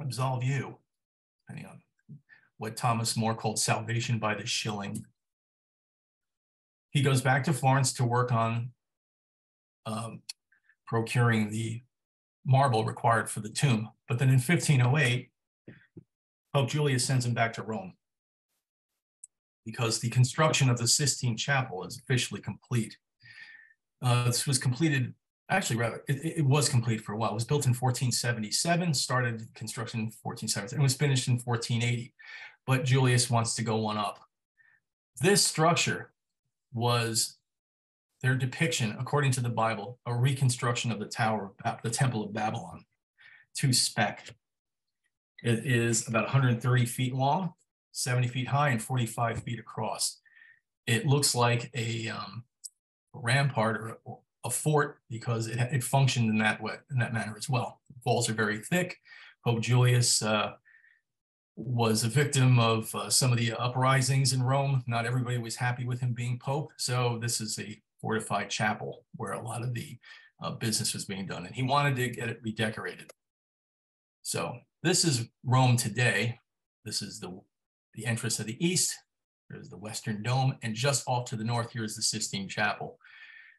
absolve you, depending on what Thomas More called salvation by the shilling. He goes back to Florence to work on procuring the marble required for the tomb. But then in 1508, Pope Julius sends him back to Rome because the construction of the Sistine Chapel is officially complete. This was completed, actually, rather, it was complete for a while. It was built in 1477, started construction in 1477, and was finished in 1480. But Julius wants to go one up. This structure was their depiction, according to the Bible, a reconstruction of the the Temple of Babylon to spec. It is about 130 feet long, 70 feet high, and 45 feet across. It looks like a rampart or a fort because it functioned in that way, in that manner as well. The walls are very thick. Pope Julius was a victim of some of the uprisings in Rome. Not everybody was happy with him being Pope. So this is a fortified chapel where a lot of the business was being done. And he wanted to get it redecorated. So this is Rome today. This is the entrance to the east. There's the Western Dome. And just off to the north, here is the Sistine Chapel.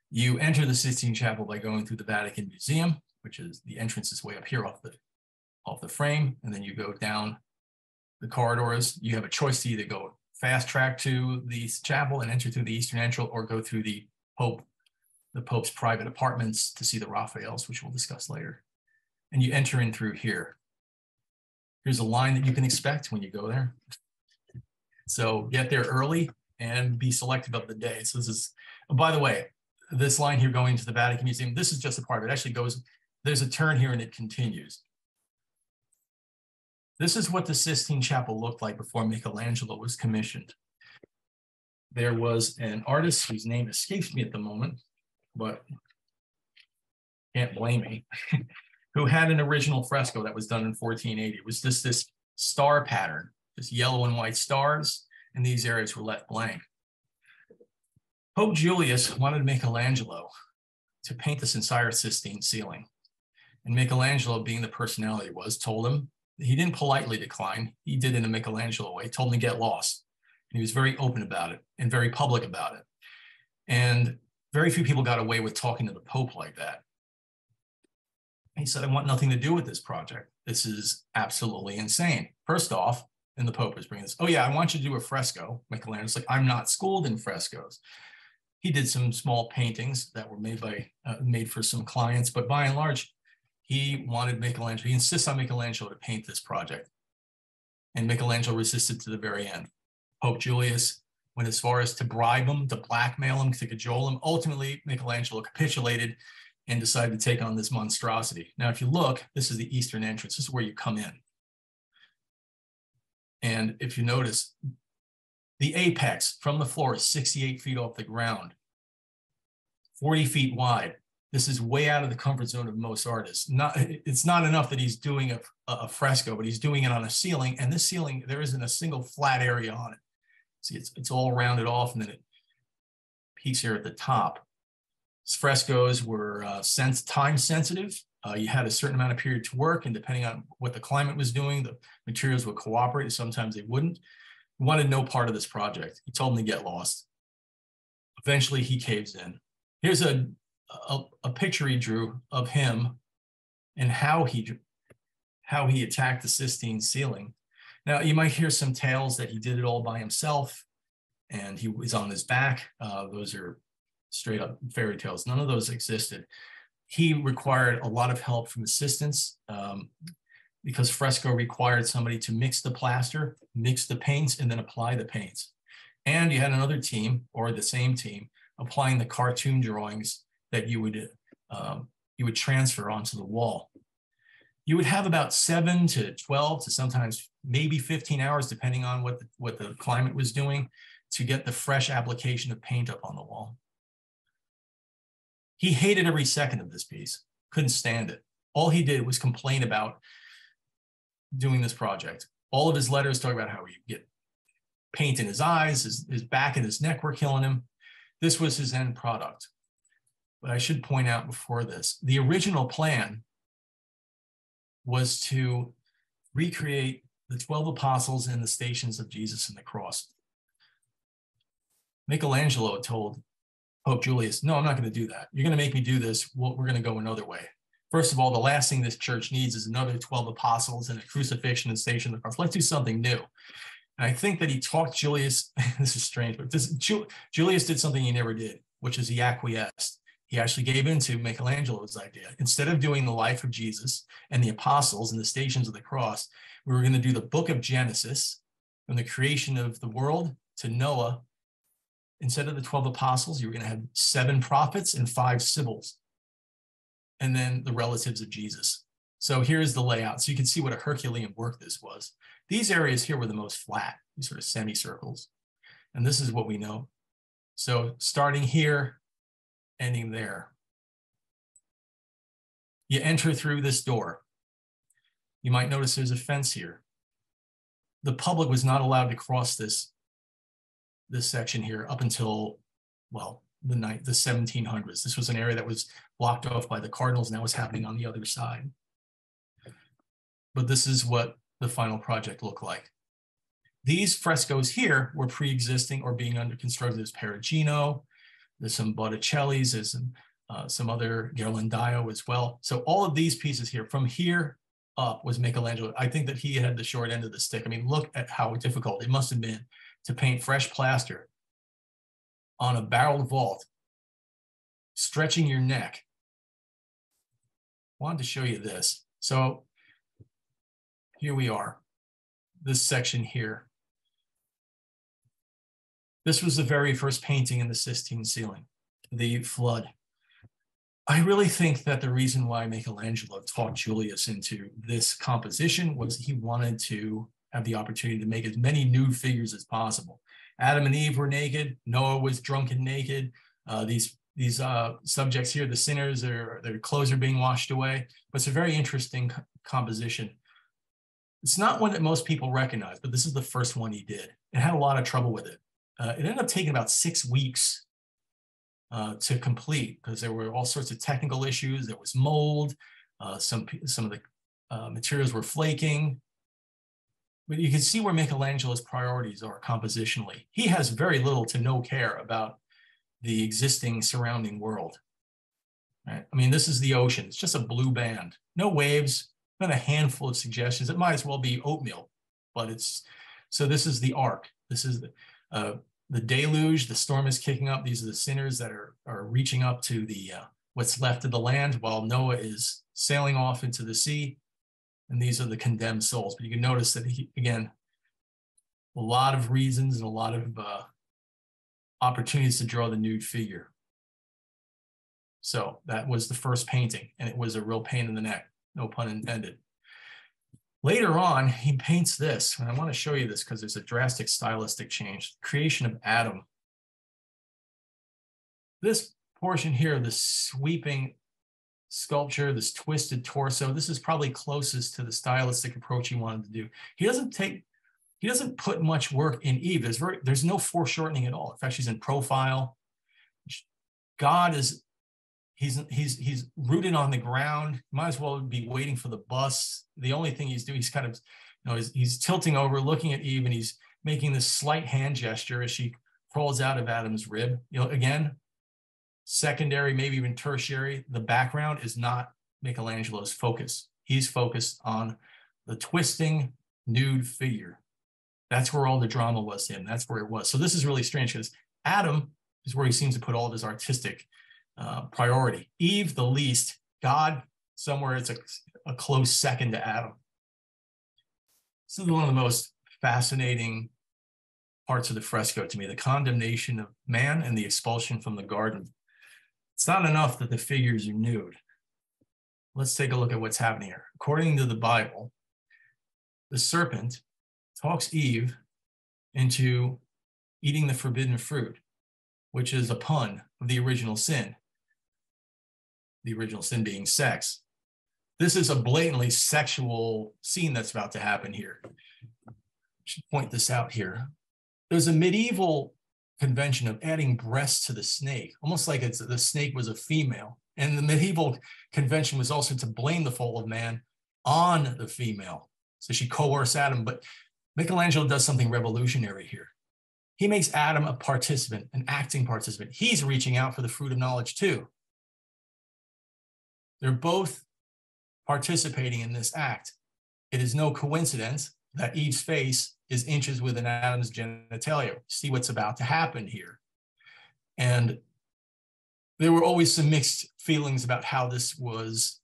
You enter the Sistine Chapel by going through the Vatican Museum, which is the entrance is way up here off the frame. And then you go down the corridors. You have a choice to either go fast track to the chapel and enter through the eastern entrance, or go through the Pope's private apartments to see the Raphaels, which we'll discuss later. And you enter in through here. Here's a line that you can expect when you go there. So get there early and be selective of the day. So this is, oh, by the way, this line here going to the Vatican Museum, this is just a part of it. It actually goes, there's a turn here and it continues. This is what the Sistine Chapel looked like before Michelangelo was commissioned. There was an artist whose name escapes me at the moment, but can't blame me, who had an original fresco that was done in 1480. It was just this star pattern, just yellow and white stars, and these areas were left blank. Pope Julius wanted Michelangelo to paint this entire Sistine ceiling. And Michelangelo, being the personality he was, told him, he didn't politely decline. He did it in a Michelangelo way, told him to get lost. And he was very open about it and very public about it. And very few people got away with talking to the Pope like that. He said, I want nothing to do with this project. This is absolutely insane. First off, and the Pope was bringing this, oh yeah, I want you to do a fresco. Michelangelo's like, I'm not schooled in frescoes. He did some small paintings that were made for some clients, but by and large, he wanted Michelangelo, he insists on Michelangelo to paint this project. And Michelangelo resisted to the very end. Pope Julius went as far as to bribe him, to blackmail him, to cajole him. Ultimately, Michelangelo capitulated and decided to take on this monstrosity. Now, if you look, this is the eastern entrance. This is where you come in. And if you notice, the apex from the floor is 68 feet off the ground, 40 feet wide. This is way out of the comfort zone of most artists. It's not enough that he's doing a fresco, but he's doing it on a ceiling. And this ceiling, there isn't a single flat area on it. See, it's all rounded off, and then it peaks here at the top. His frescoes were time sensitive. You had a certain amount of period to work, and depending on what the climate was doing, the materials would cooperate, and sometimes they wouldn't. He wanted no part of this project. He told him to get lost. Eventually, he caves in. Here's a picture he drew of him and how he attacked the Sistine ceiling. Now, you might hear some tales that he did it all by himself and he was on his back. Those are straight up fairy tales. None of those existed. He required a lot of help from assistants because fresco required somebody to mix the plaster, mix the paints, and then apply the paints. And you had another team, or the same team, applying the cartoon drawings that you would transfer onto the wall. You would have about 7 to 12 to sometimes maybe 15 hours, depending on what the climate was doing, to get the fresh application of paint up on the wall. He hated every second of this piece, couldn't stand it. All he did was complain about doing this project. All of his letters talk about how he get paint in his eyes, his back and his neck were killing him. This was his end product. But I should point out before this, the original plan was to recreate the 12 apostles and the stations of Jesus and the cross. Michelangelo told Pope Julius, no, I'm not going to do that. You're going to make me do this. We're going to go another way. First of all, the last thing this church needs is another 12 apostles and a crucifixion and station of the cross. Let's do something new. And I think that he talked Julius, this is strange, but Julius did something he never did, which is he acquiesced. He actually gave in to Michelangelo's idea. Instead of doing the life of Jesus and the apostles and the stations of the cross, we were going to do the book of Genesis, from the creation of the world to Noah. Instead of the 12 apostles, you were going to have 7 prophets and 5 sibyls, and then the relatives of Jesus. So here's the layout. So you can see what a Herculean work this was. These areas here were the most flat, these sort of semicircles. And this is what we know. So starting here, ending there. You enter through this door. You might notice there's a fence here. The public was not allowed to cross this section here up until, well, the 1700s. This was an area that was blocked off by the cardinals, and that was happening on the other side. But this is what the final project looked like. These frescoes here were pre-existing or being under construction. There's Perugino, there's some Botticellis, there's some other Ghirlandaio as well. So all of these pieces here, from here up, was Michelangelo. I think that he had the short end of the stick. I mean, look at how difficult it must have been to paint fresh plaster on a barreled vault, stretching your neck. I wanted to show you this. So here we are, this section here. This was the very first painting in the Sistine ceiling, the flood. I really think that the reason why Michelangelo talked Julius into this composition was he wanted to have the opportunity to make as many nude figures as possible. Adam and Eve were naked. Noah was drunk and naked. These subjects here, the sinners, their clothes are being washed away. But it's a very interesting composition. It's not one that most people recognize, but this is the first one he did. It had a lot of trouble with it. It ended up taking about 6 weeks to complete because there were all sorts of technical issues. There was mold. Some of the materials were flaking. But you can see where Michelangelo's priorities are compositionally. He has very little to no care about the existing surrounding world. Right? I mean, this is the ocean. It's just a blue band. No waves, not a handful of suggestions. It might as well be oatmeal, but it's, so this is the ark. This is the deluge. The storm is kicking up. These are the sinners that are reaching up to the what's left of the land while Noah is sailing off into the sea. And these are the condemned souls. But you can notice that, again, a lot of reasons and a lot of opportunities to draw the nude figure. So that was the first painting, and it was a real pain in the neck, no pun intended. Later on, he paints this, and I want to show you this because there's a drastic stylistic change. Creation of Adam. This portion here, the sweeping sculpture, this twisted torso, this is probably closest to the stylistic approach he wanted to do. He doesn't put much work in Eve. There's no foreshortening at all. In fact, she's in profile. God is, he's rooted on the ground. Might as well be waiting for the bus. The only thing he's doing, he's kind of, he's tilting over, looking at Eve, and he's making this slight hand gesture as she crawls out of Adam's rib. Again, secondary, maybe even tertiary, the background is not Michelangelo's focus. He's focused on the twisting nude figure. That's where all the drama was to him. That's where it was. So this is really strange because Adam is where he seems to put all of his artistic priority. Eve, the least. God, somewhere it's a close second to Adam. This is one of the most fascinating parts of the fresco to me, the condemnation of man and the expulsion from the garden. It's not enough that the figures are nude. Let's take a look at what's happening here. According to the Bible, the serpent talks Eve into eating the forbidden fruit, which is a pun of the original sin being sex. This is a blatantly sexual scene that's about to happen here. I should point this out here. There's a medieval convention of adding breasts to the snake, almost like the snake was a female. And the medieval convention was also to blame the fall of man on the female. So she coerced Adam, but Michelangelo does something revolutionary here. He makes Adam a participant, an acting participant. He's reaching out for the fruit of knowledge too. They're both participating in this act. It is no coincidence that Eve's face is inches within Adam's genitalia. See what's about to happen here. And there were always some mixed feelings about how this was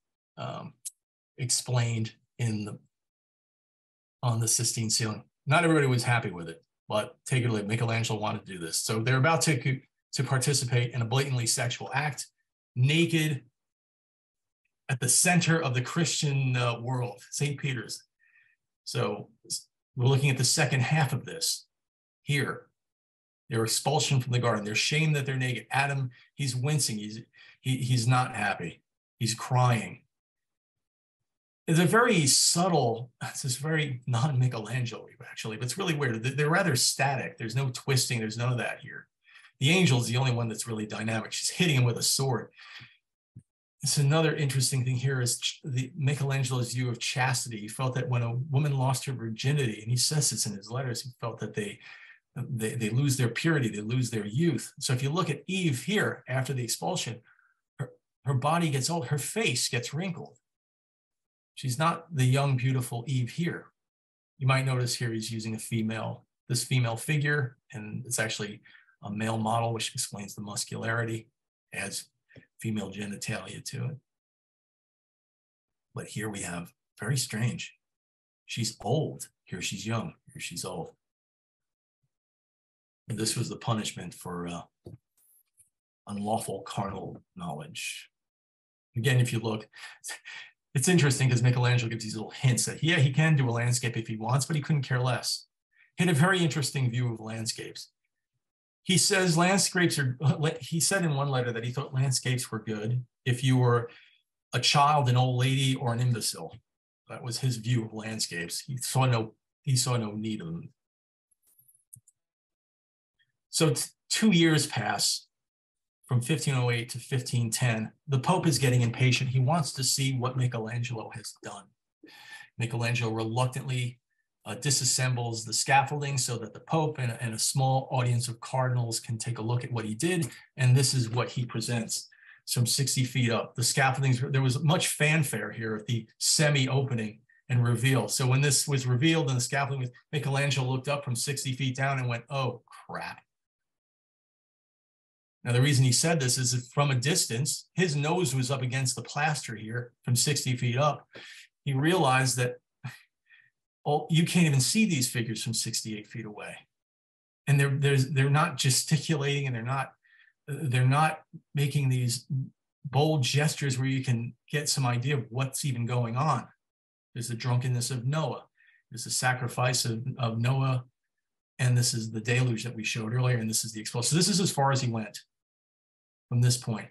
explained on the Sistine ceiling. Not everybody was happy with it, but take it away. Michelangelo wanted to do this. So they're about to participate in a blatantly sexual act, naked, at the center of the Christian world, St. Peter's. So we're looking at the second half of this here. Their expulsion from the garden. They're shamed that they're naked. Adam, he's wincing. He's not happy. He's crying. It's a very subtle, it's very non-Michelangelo actually, but it's really weird. They're rather static. There's no twisting. There's none of that here. The angel is the only one that's really dynamic. She's hitting him with a sword. It's another interesting thing here is Michelangelo's view of chastity. He felt that when a woman lost her virginity, and he says this in his letters, he felt that they lose their purity, they lose their youth. So if you look at Eve here after the expulsion, her body gets old, her face gets wrinkled. She's not the young, beautiful Eve here. You might notice here he's using this female figure, and it's actually a male model, which explains the muscularity, adds female genitalia to it. But here we have, very strange. She's old. Here she's young. Here she's old. And this was the punishment for unlawful carnal knowledge. Again, if you look, it's interesting because Michelangelo gives these little hints that, yeah, he can do a landscape if he wants, but he couldn't care less. He had a very interesting view of landscapes. He says he said in one letter that he thought landscapes were good if you were a child, an old lady, or an imbecile. That was his view of landscapes. He saw no need of them. So 2 years pass from 1508 to 1510. The Pope is getting impatient. He wants to see what Michelangelo has done. Michelangelo reluctantly disassembles the scaffolding so that the Pope and a small audience of cardinals can take a look at what he did. And this is what he presents from 60 feet up. The scaffoldings, there was much fanfare here at the semi-opening and reveal. So when this was revealed and the scaffolding, Michelangelo looked up from 60 feet down and went, oh, crap. Now, the reason he said this is that from a distance, his nose was up against the plaster here from 60 feet up. He realized that you can't even see these figures from 68 feet away. And they're not gesticulating, and they're not making these bold gestures where you can get some idea of what's even going on. There's the drunkenness of Noah. There's the sacrifice of Noah. And this is the deluge that we showed earlier. And this is the expulsion. So this is as far as he went from this point.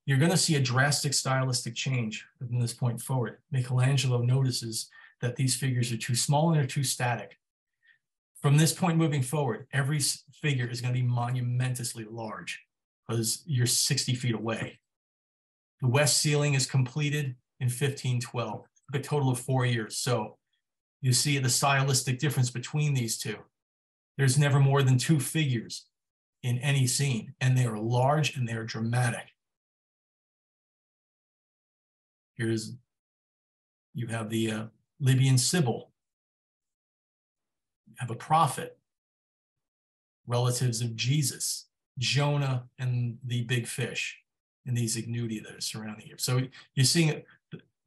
You're going to see a drastic stylistic change from this point forward. Michelangelo notices that these figures are too small and they're too static. From this point moving forward, every figure is going to be monumentously large because you're 60 feet away. The west ceiling is completed in 1512, a total of 4 years. So you see the stylistic difference between these two. There's never more than 2 figures in any scene, and they are large and they are dramatic. You have the Libyan Sibyl. You have a prophet, relatives of Jesus, Jonah, and the big fish, and these ignudi that are surrounding you. So you're seeing it.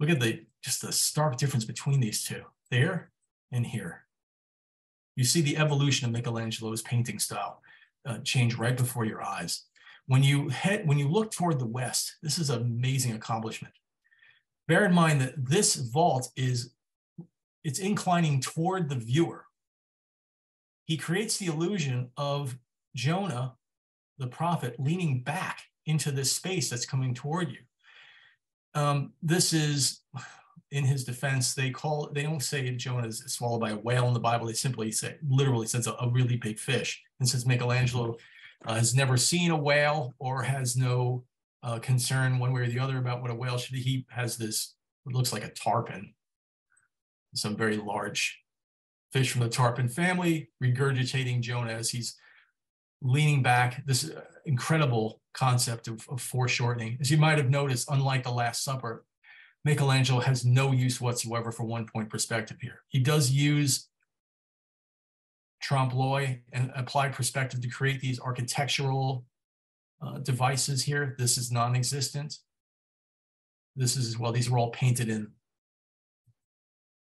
Look at just the stark difference between these two, there and here. You see the evolution of Michelangelo's painting style change right before your eyes. When you look toward the west, this is an amazing accomplishment. Bear in mind that this vault it's inclining toward the viewer. He creates the illusion of Jonah, the prophet, leaning back into this space that's coming toward you. This is, in his defense, they don't say Jonah is swallowed by a whale in the Bible. They simply say, literally says a really big fish. And since Michelangelo has never seen a whale or has no concern one way or the other about what a whale should be, he has this, what looks like a tarpon, some very large fish from the tarpon family, regurgitating Jonah as he's leaning back. This incredible concept of foreshortening. As you might have noticed, unlike the Last Supper, Michelangelo has no use whatsoever for one-point perspective here. He does use trompe l'oeil and applied perspective to create these architectural devices here. This is non-existent. This is, well, these were all painted in.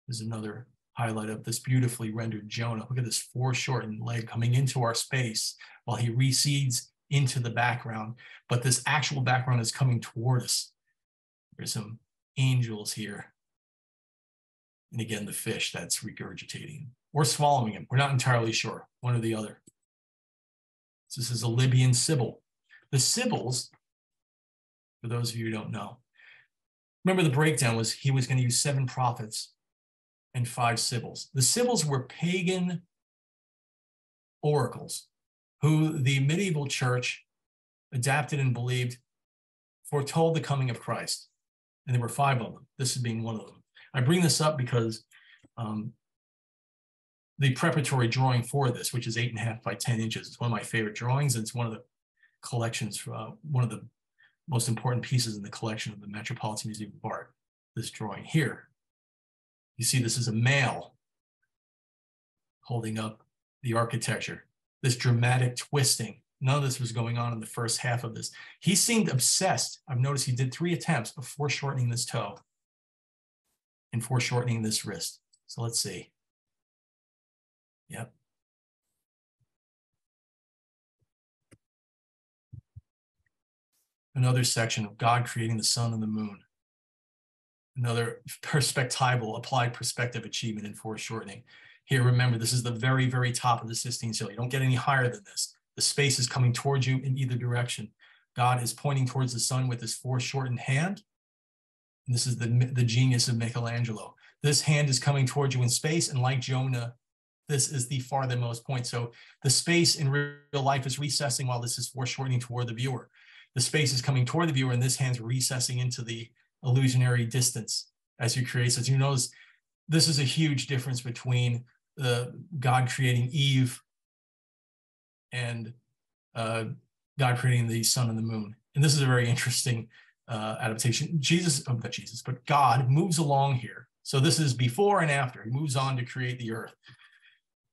There's another highlight of this beautifully rendered Jonah. Look at this foreshortened leg coming into our space while he recedes into the background. But this actual background is coming toward us. There's some angels here. And again, the fish that's regurgitating or swallowing him. We're not entirely sure, one or the other. So this is a Libyan Sibyl. The Sibyls, for those of you who don't know, remember the breakdown was he was going to use 7 prophets and 5 Sibyls. The Sibyls were pagan oracles who the medieval church adapted and believed foretold the coming of Christ. And there were 5 of them, this is being one of them. I bring this up because the preparatory drawing for this, which is 8.5 by 10 inches, is one of my favorite drawings, and it's one of the collections, one of the most important pieces in the collection of the Metropolitan Museum of Art, this drawing here. You see this is a male holding up the architecture, this dramatic twisting. None of this was going on in the first half of this. He seemed obsessed. I've noticed he did 3 attempts of foreshortening this toe and foreshortening this wrist. So let's see. Yep. Another section of God creating the sun and the moon. Another perspectival, applied perspective achievement in foreshortening. Here, remember, this is the very, very top of the Sistine Chapel. You don't get any higher than this. The space is coming towards you in either direction. God is pointing towards the sun with his foreshortened hand. And this is the genius of Michelangelo. This hand is coming towards you in space, and like Jonah, this is the farthermost point. So the space in real life is recessing while this is foreshortening toward the viewer. The space is coming toward the viewer, and this hand's recessing into the illusionary distance as you create. So as you notice, this is a huge difference between God creating Eve and God creating the sun and the moon. And this is a very interesting adaptation. Not Jesus, but God moves along here. So this is before and after. He moves on to create the earth.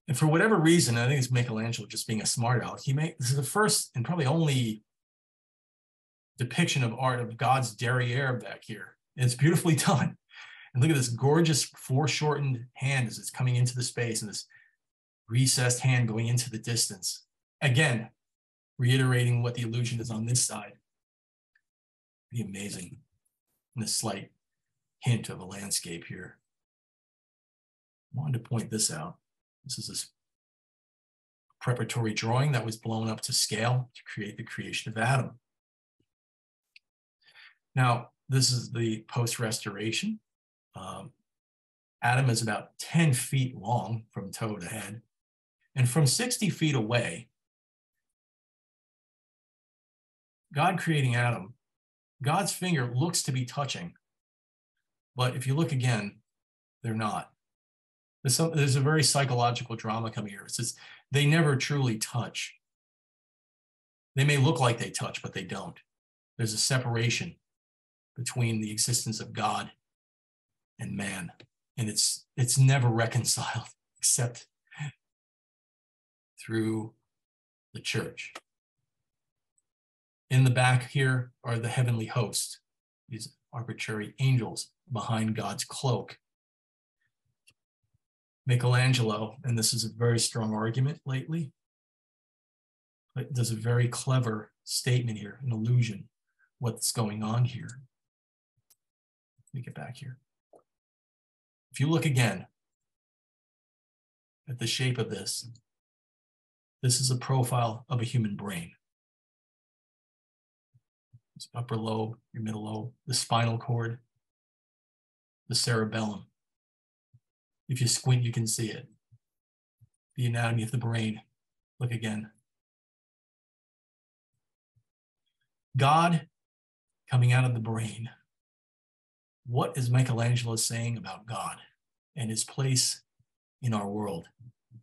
And for whatever reason, I think it's Michelangelo just being a smart aleck. This is the first and probably only depiction of art of God's derriere back here. And it's beautifully done. And look at this gorgeous foreshortened hand as it's coming into the space, and this recessed hand going into the distance. Again, reiterating what the illusion is on this side. Pretty amazing. And a slight hint of a landscape here. wanted to point this out. This is this preparatory drawing that was blown up to scale to create the creation of Adam. Now, this is the post-restoration. Adam is about 10 feet long from toe to head. And from 60 feet away, God creating Adam, God's finger looks to be touching. But if you look again, they're not. There's a very psychological drama coming here. It says they never truly touch. They may look like they touch, but they don't. There's a separation between the existence of God and man. And it's never reconciled except through the church. In the back here are the heavenly hosts, these arbitrary angels behind God's cloak. Michelangelo, and this is a very strong argument lately, but does a very clever statement here, an allusion, what's going on here. Let me get back here. If you look again at the shape of this is a profile of a human brain. It's upper lobe, your middle lobe, the spinal cord, the cerebellum. If you squint, you can see it. The anatomy of the brain. Look again. God coming out of the brain. What is Michelangelo saying about God and his place in our world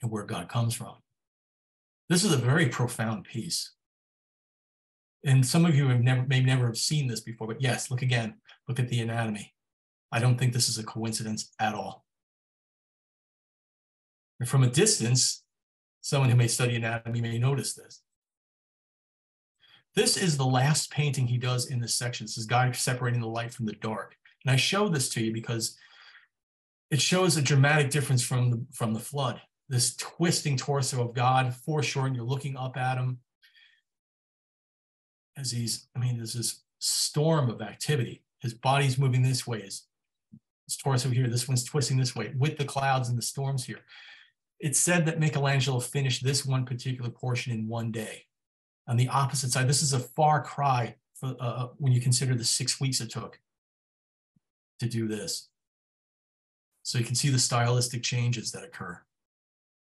and where God comes from? This is a very profound piece. And some of you may never have seen this before, but yes, look again. Look at the anatomy. I don't think this is a coincidence at all. And from a distance, someone who may study anatomy may notice this. This is the last painting he does in this section. This is God separating the light from the dark. And I show this to you because it shows a dramatic difference from the flood. This twisting torso of God, foreshortened, you're looking up at him as there's this storm of activity. His body's moving this way, his torso here, this one's twisting this way with the clouds and the storms here. It's said that Michelangelo finished this one particular portion in one day. On the opposite side, this is a far cry for, when you consider the 6 weeks it took to do this. So you can see the stylistic changes that occur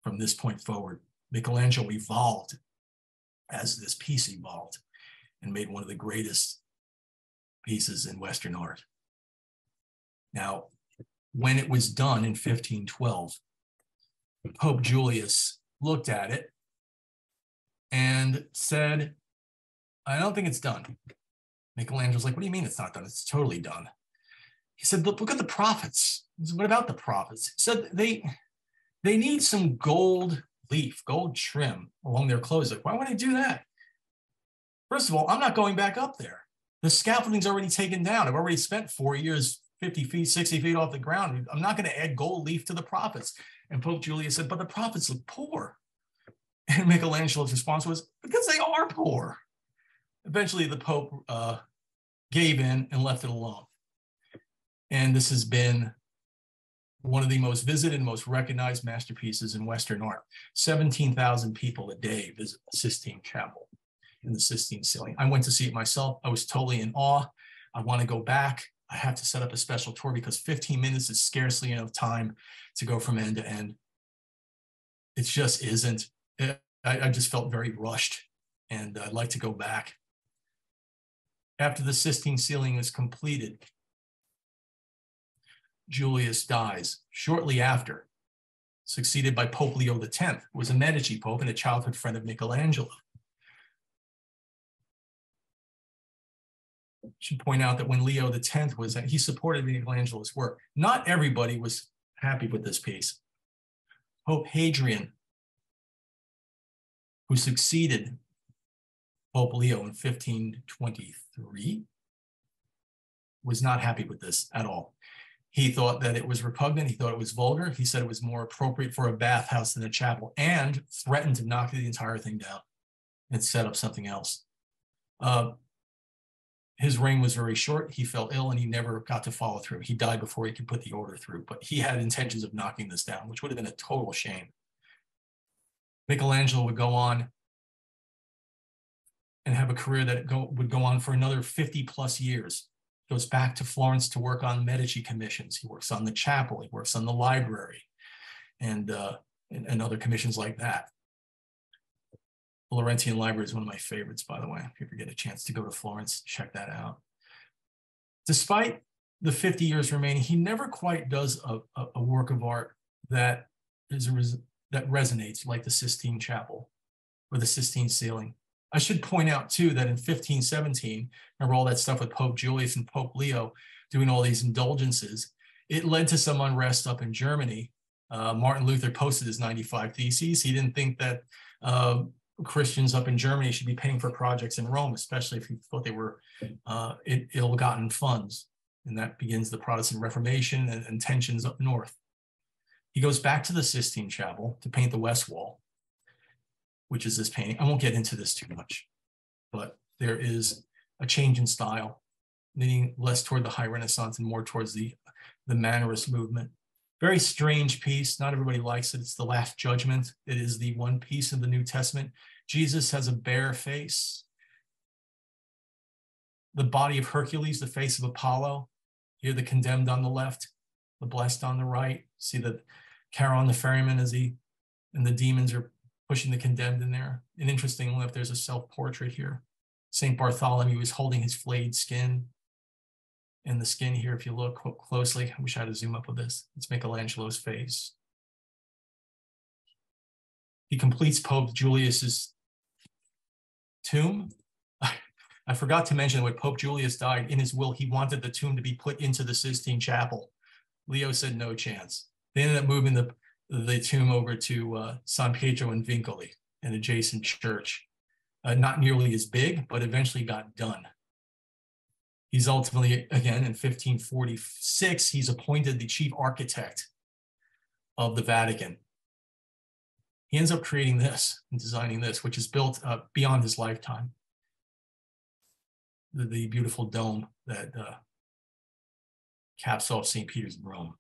from this point forward. Michelangelo evolved as this piece evolved and made one of the greatest pieces in Western art. Now, when it was done in 1512, Pope Julius looked at it and said, I don't think it's done. Michelangelo's like, what do you mean it's not done? It's totally done. He said, look at the prophets. He said, what about the prophets? He said they need some gold leaf, gold trim along their clothes. Like, why would I do that? First of all, I'm not going back up there. The scaffolding's already taken down. I've already spent 4 years, 50 feet, 60 feet off the ground. I'm not going to add gold leaf to the prophets. And Pope Julius said, but the prophets look poor. And Michelangelo's response was, because they are poor. Eventually, the Pope gave in and left it alone. And this has been one of the most visited, most recognized masterpieces in Western art. 17,000 people a day visit the Sistine Chapel in the Sistine ceiling. I went to see it myself. I was totally in awe. I want to go back. I have to set up a special tour because 15 minutes is scarcely enough time to go from end to end. It just isn't. I just felt very rushed, and I'd like to go back. After the Sistine ceiling is completed, Julius dies shortly after, succeeded by Pope Leo X, who was a Medici Pope and a childhood friend of Michelangelo. I should point out that when Leo X he supported Michelangelo's work. Not everybody was happy with this piece. Pope Hadrian, who succeeded Pope Leo in 1523, was not happy with this at all. He thought that it was repugnant. He thought it was vulgar. He said it was more appropriate for a bathhouse than a chapel, and threatened to knock the entire thing down and set up something else. his reign was very short. He fell ill and he never got to follow through. He died before he could put the order through, but he had intentions of knocking this down, which would have been a total shame. Michelangelo would go on and have a career that would go on for another 50 plus years. He goes back to Florence to work on Medici commissions. He works on the chapel. He works on the library and other commissions like that. The Laurentian Library is one of my favorites, by the way. If you ever get a chance to go to Florence, check that out. Despite the 50 years remaining, he never quite does a work of art that resonates like the Sistine Chapel or the Sistine ceiling. I should point out, too, that in 1517, remember all that stuff with Pope Julius and Pope Leo doing all these indulgences, it led to some unrest up in Germany. Martin Luther posted his 95 Theses. He didn't think that Christians up in Germany should be paying for projects in Rome, especially if he thought they were ill-gotten funds. And that begins the Protestant Reformation and tensions up north. He goes back to the Sistine Chapel to paint the west wall, which is this painting. I won't get into this too much, but there is a change in style, leaning less toward the high Renaissance and more towards the Mannerist movement. Very strange piece. Not everybody likes it. It's the Last Judgment. It is the one piece of the New Testament. Jesus has a bare face. The body of Hercules, the face of Apollo. Here the condemned on the left, the blessed on the right. See the Charon, the ferryman, and the demons are pushing the condemned in there. And interestingly enough, there's a self-portrait here. St. Bartholomew is holding his flayed skin. And the skin here, if you look closely, I wish I had to zoom up with this. It's Michelangelo's face. He completes Pope Julius's tomb. I forgot to mention that when Pope Julius died, in his will, he wanted the tomb to be put into the Sistine Chapel. Leo said no chance. They ended up moving the tomb over to San Pietro in Vincoli, an adjacent church. Not nearly as big, but eventually got done. He's ultimately, again, in 1546, he's appointed the chief architect of the Vatican. He ends up creating this and designing this, which is built beyond his lifetime. The beautiful dome that caps off St. Peter's in Rome.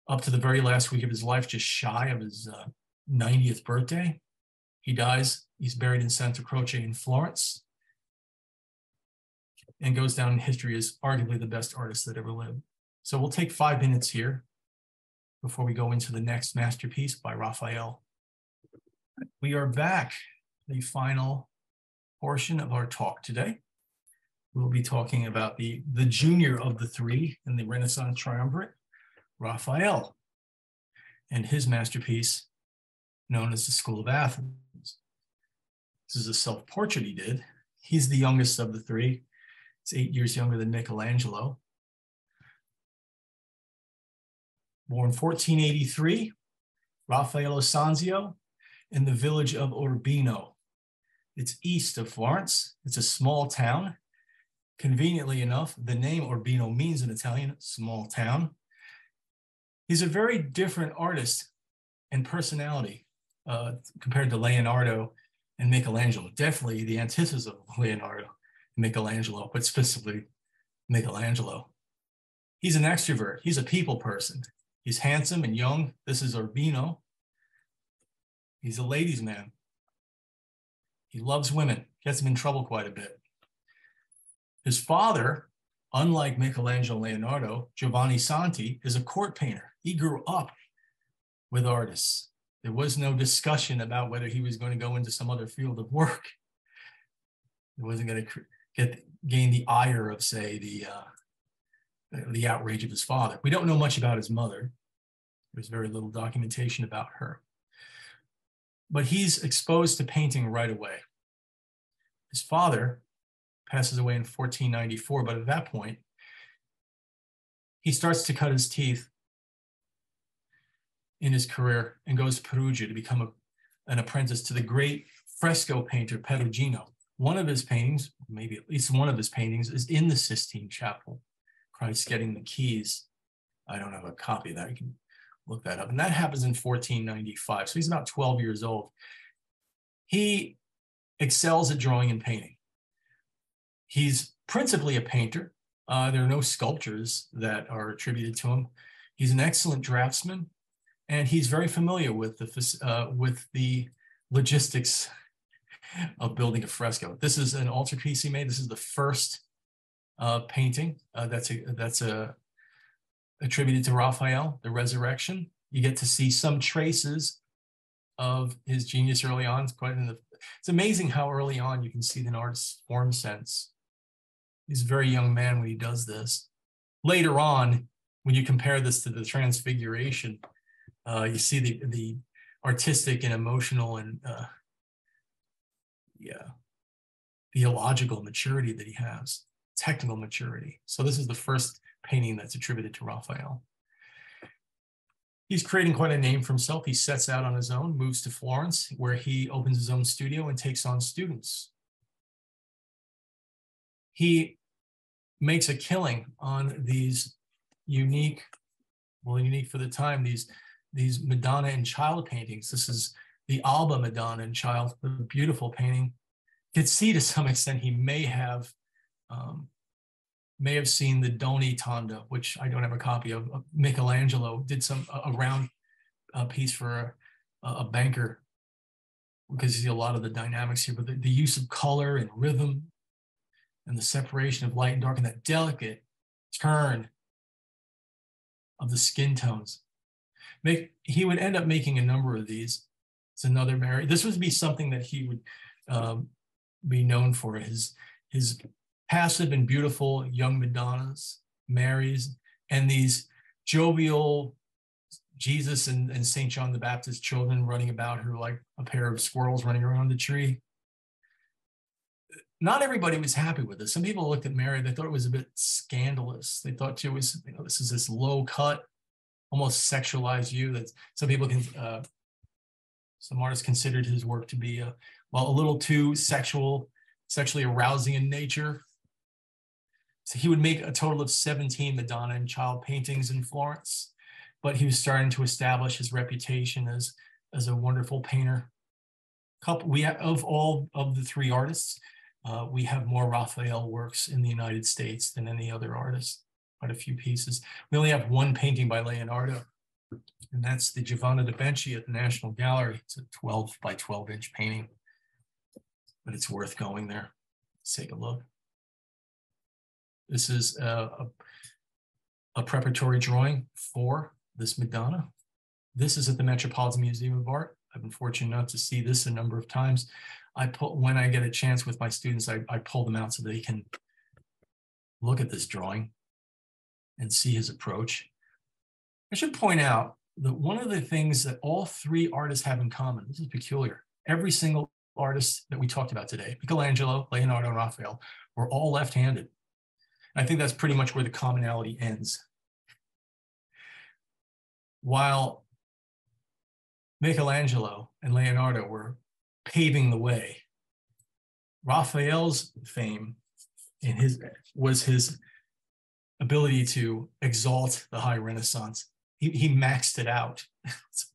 Up to the very last week of his life, just shy of his 90th birthday, he dies. He's buried in Santa Croce in Florence, and goes down in history as arguably the best artist that ever lived. So we'll take 5 minutes here before we go into the next masterpiece by Raphael. We are back, the final portion of our talk today. We'll be talking about the junior of the three in the Renaissance Triumvirate, Raphael, and his masterpiece known as the School of Athens. This is a self-portrait he did. He's the youngest of the three. He's 8 years younger than Michelangelo. Born 1483, Raffaello Sanzio in the village of Urbino. It's east of Florence. It's a small town. Conveniently enough, the name Urbino means in Italian, small town. He's a very different artist and personality compared to Leonardo and Michelangelo. Definitely the antithesis of Leonardo and Michelangelo, but specifically Michelangelo. He's an extrovert. He's a people person. He's handsome and young. This is Urbino. He's a ladies' man. He loves women. Gets him in trouble quite a bit. His father, unlike Michelangelo and Leonardo, Giovanni Santi, is a court painter. He grew up with artists. There was no discussion about whether he was going to go into some other field of work. He wasn't going to gain the ire of, say, the outrage of his father. We don't know much about his mother. There's very little documentation about her. But he's exposed to painting right away. His father passes away in 1494, but at that point, he starts to cut his teeth in his career and goes to Perugia to become an apprentice to the great fresco painter Perugino. One of his paintings, maybe at least one of his paintings, is in the Sistine Chapel. Christ getting the keys. I don't have a copy of that. You can look that up. And that happens in 1495. So he's about 12 years old. He excels at drawing and painting. He's principally a painter. There are no sculptures that are attributed to him. He's an excellent draftsman, and he's very familiar with the logistics of building a fresco. This is an altarpiece he made. This is the first painting that's attributed to Raphael, the Resurrection. You get to see some traces of his genius early on. It's amazing how early on you can see an artist's form sense. He's a very young man when he does this. Later on, when you compare this to the Transfiguration, you see the artistic and emotional and theological maturity that he has, technical maturity. So this is the first painting that's attributed to Raphael. He's creating quite a name for himself. He sets out on his own, moves to Florence, where he opens his own studio and takes on students. He makes a killing on these unique for the time, these Madonna and child paintings. This is the Alba Madonna and Child, a beautiful painting. You could see to some extent he may have seen the Doni Tondo, which I don't have a copy of. Michelangelo did a round piece for a banker, because you see a lot of the dynamics here, but the use of color and rhythm and the separation of light and dark and that delicate turn of the skin tones. He would end up making a number of these. It's another Mary. This would be something that he would be known for, his passive and beautiful young Madonnas, Marys, and these jovial Jesus and St. John the Baptist children running about who are like a pair of squirrels running around the tree. Not everybody was happy with this. Some people looked at Mary, they thought it was a bit scandalous. They thought she was, this is this low cut, almost sexualized view that some people some artists considered his work to be a little too sexually arousing in nature. So he would make a total of 17 Madonna and child paintings in Florence, but he was starting to establish his reputation as a wonderful painter. Of all of the three artists, we have more Raphael works in the United States than any other artist, quite a few pieces. We only have one painting by Leonardo, and that's the Giovanna da Vinci at the National Gallery. It's a 12 by 12 inch painting, but it's worth going there. Let's take a look. This is a preparatory drawing for this Madonna. This is at the Metropolitan Museum of Art. I've been fortunate enough to see this a number of times. When I get a chance with my students, I pull them out so they can look at this drawing and see his approach. I should point out that one of the things that all three artists have in common, this is peculiar, every single artist that we talked about today, Michelangelo, Leonardo, and Raphael, were all left-handed. I think that's pretty much where the commonality ends. While Michelangelo and Leonardo were paving the way, Raphael's fame was his ability to exalt the high Renaissance. He maxed it out,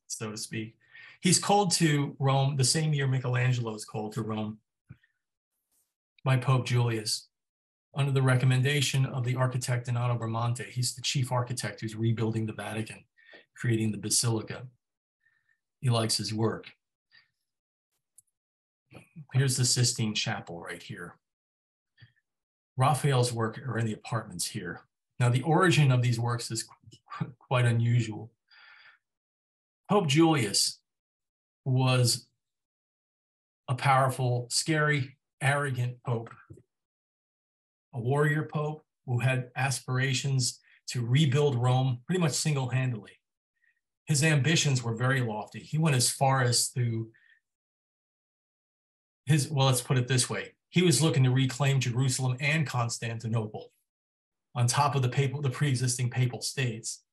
so to speak. He's called to Rome the same year Michelangelo is called to Rome by Pope Julius, under the recommendation of the architect Donato Bramante. He's the chief architect who's rebuilding the Vatican, creating the Basilica. He likes his work. Here's the Sistine Chapel right here. Raphael's work are in the apartments here. Now, the origin of these works is quite unusual. Pope Julius was a powerful, scary, arrogant pope, a warrior pope who had aspirations to rebuild Rome pretty much single-handedly. His ambitions were very lofty. He went as far as to let's put it this way. He was looking to reclaim Jerusalem and Constantinople on top of the pre-existing papal states.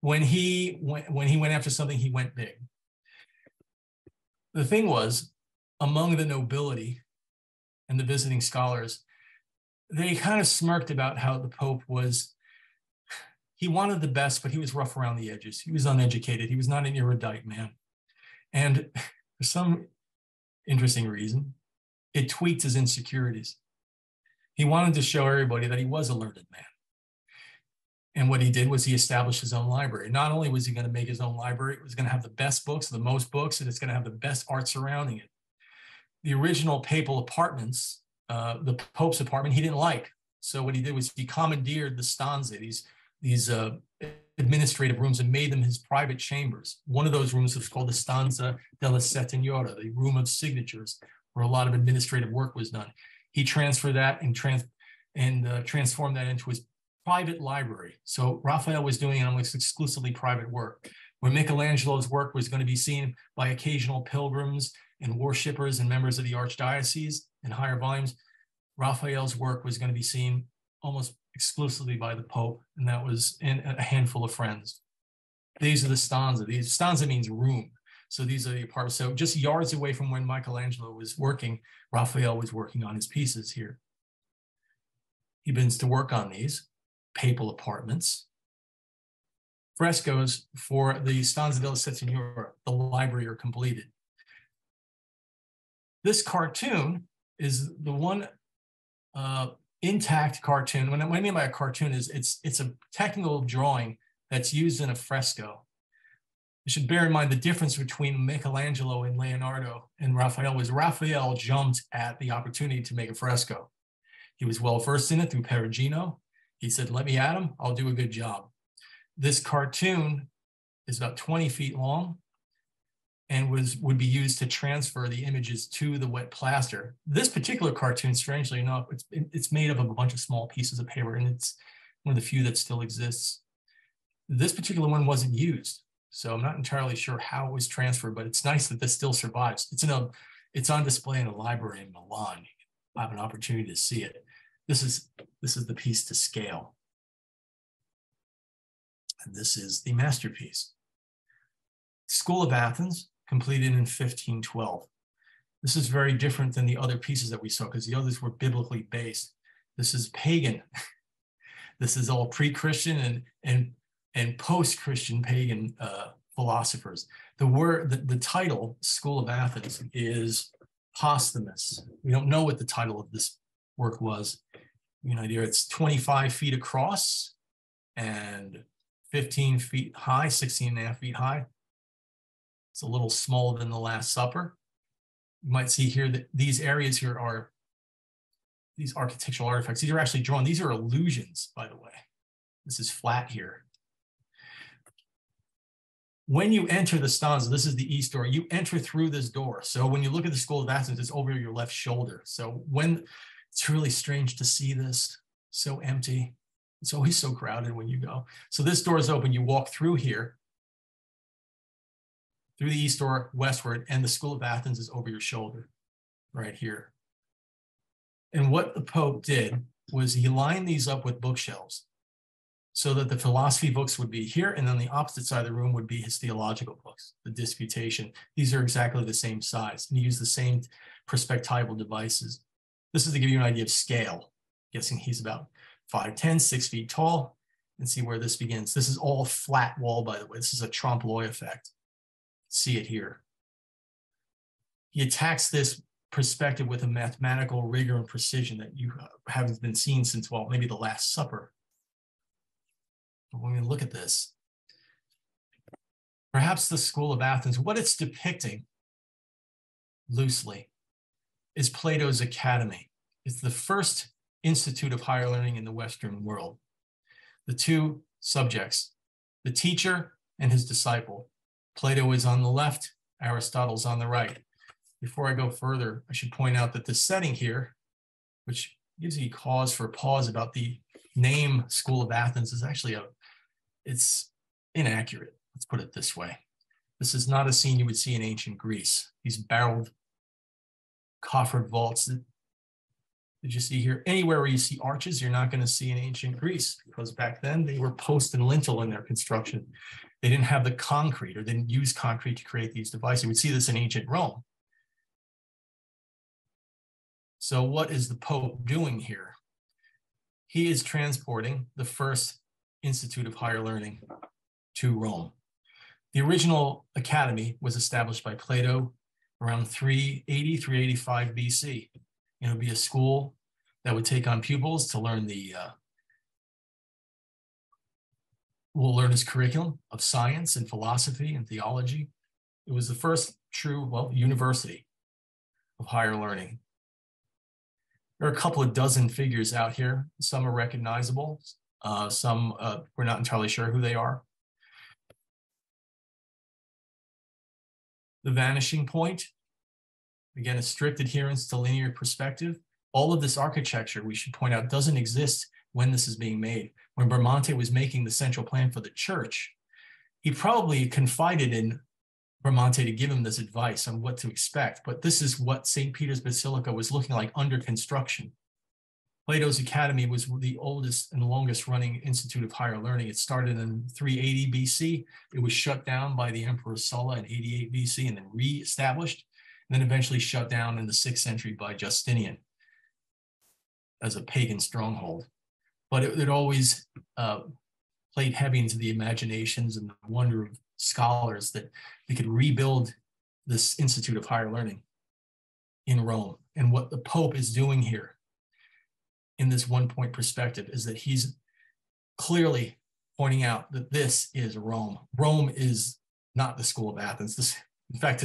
When he went after something, he went big. The thing was, among the nobility and the visiting scholars, they kind of smirked about how the Pope he wanted the best, but he was rough around the edges. He was uneducated. He was not an erudite man. And for some interesting reason, it tweaked his insecurities. He wanted to show everybody that he was a learned man. And what he did was he established his own library. Not only was he going to make his own library, it was going to have the best books, the most books, and it's going to have the best art surrounding it. The original papal apartments, the Pope's apartment, he didn't like. So what he did was he commandeered the stanze, these administrative rooms, and made them his private chambers. One of those rooms was called the Stanza della Settimana, the room of signatures, where a lot of administrative work was done. He transferred that and transformed that into his private library. So Raphael was doing almost exclusively private work. Where Michelangelo's work was going to be seen by occasional pilgrims and worshippers and members of the archdiocese in higher volumes, Raphael's work was going to be seen almost exclusively by the Pope, and that was in a handful of friends. These are the stanza. Stanza means room. So these are the apartments. So just yards away from when Michelangelo was working, Raphael was working on his pieces here. He begins to work on these papal apartments. Frescoes for the Stanza della Settimana, the library, are completed. This cartoon is the one intact cartoon. What I mean by a cartoon is it's a technical drawing that's used in a fresco. You should bear in mind the difference between Michelangelo and Leonardo and Raphael was Raphael jumped at the opportunity to make a fresco. He was well versed in it through Perugino. He said, let me at him, I'll do a good job. This cartoon is about 20 feet long and would be used to transfer the images to the wet plaster. This particular cartoon, strangely enough, it's made of a bunch of small pieces of paper, and it's one of the few that still exists. This particular one wasn't used, so I'm not entirely sure how it was transferred, but it's nice that this still survives. It's on display in a library in Milan. You have an opportunity to see it. This is the piece to scale. And this is the masterpiece. School of Athens, completed in 1512. This is very different than the other pieces that we saw because the others were biblically based. This is pagan. This is all pre-Christian and post-Christian pagan philosophers. The title, School of Athens, is posthumous. We don't know what the title of this work was. You know, it's 25 feet across and 15 feet high, 16 and a half feet high. It's a little smaller than the Last Supper. You might see here that these areas here are these architectural artifacts. These are actually drawn. These are illusions, by the way. This is flat here. When you enter the stanza, this is the east door, you enter through this door. So when you look at the School of Athens, it's over your left shoulder. So when it's really strange to see this so empty. It's always so crowded when you go. So this door is open. You walk through here, through the east door westward, and the School of Athens is over your shoulder right here. And what the Pope did was he lined these up with bookshelves so that the philosophy books would be here, and then the opposite side of the room would be his theological books, the Disputation. These are exactly the same size, and he used the same perspectival devices. This is to give you an idea of scale. I'm guessing he's about 5'10", 6 feet tall, and see where this begins. This is all flat wall, by the way. This is a trompe l'oeil effect. See it here. He attacks this perspective with a mathematical rigor and precision that you haven't been seen since, well, maybe the Last Supper. But when we look at this, perhaps the School of Athens, what it's depicting loosely is Plato's Academy. It's the first institute of higher learning in the Western world. The two subjects, the teacher and his disciple. Plato is on the left, Aristotle's on the right. Before I go further, I should point out that the setting here, which gives you cause for pause about the name School of Athens, is actually it's inaccurate. Let's put it this way. This is not a scene you would see in ancient Greece. These barreled coffered vaults that you see here. Anywhere where you see arches, you're not going to see in ancient Greece, because back then they were post and lintel in their construction. They didn't have the concrete, or didn't use concrete to create these devices. You would see this in ancient Rome. So what is the Pope doing here? He is transporting the first institute of higher learning to Rome. The original academy was established by Plato around 380, 385 BC. It would be a school that would take on pupils to learn will learn his curriculum of science and philosophy and theology. It was the first true, well, university of higher learning. There are a couple of dozen figures out here. Some are recognizable. Some we're not entirely sure who they are. The vanishing point, again, a strict adherence to linear perspective. All of this architecture, we should point out, doesn't exist when this is being made. When Bramante was making the central plan for the church, he probably confided in Bramante to give him this advice on what to expect. But this is what St. Peter's Basilica was looking like under construction. Plato's Academy was the oldest and longest running institute of higher learning. It started in 380 BC. It was shut down by the Emperor Sulla in 88 BC and then re-established, and then eventually shut down in the 6th century by Justinian as a pagan stronghold. But it always played heavy into the imaginations and the wonder of scholars that they could rebuild this institute of higher learning in Rome. And what the Pope is doing here in this one-point perspective is that he's clearly pointing out that this is Rome. Rome is not the school of Athens. In fact,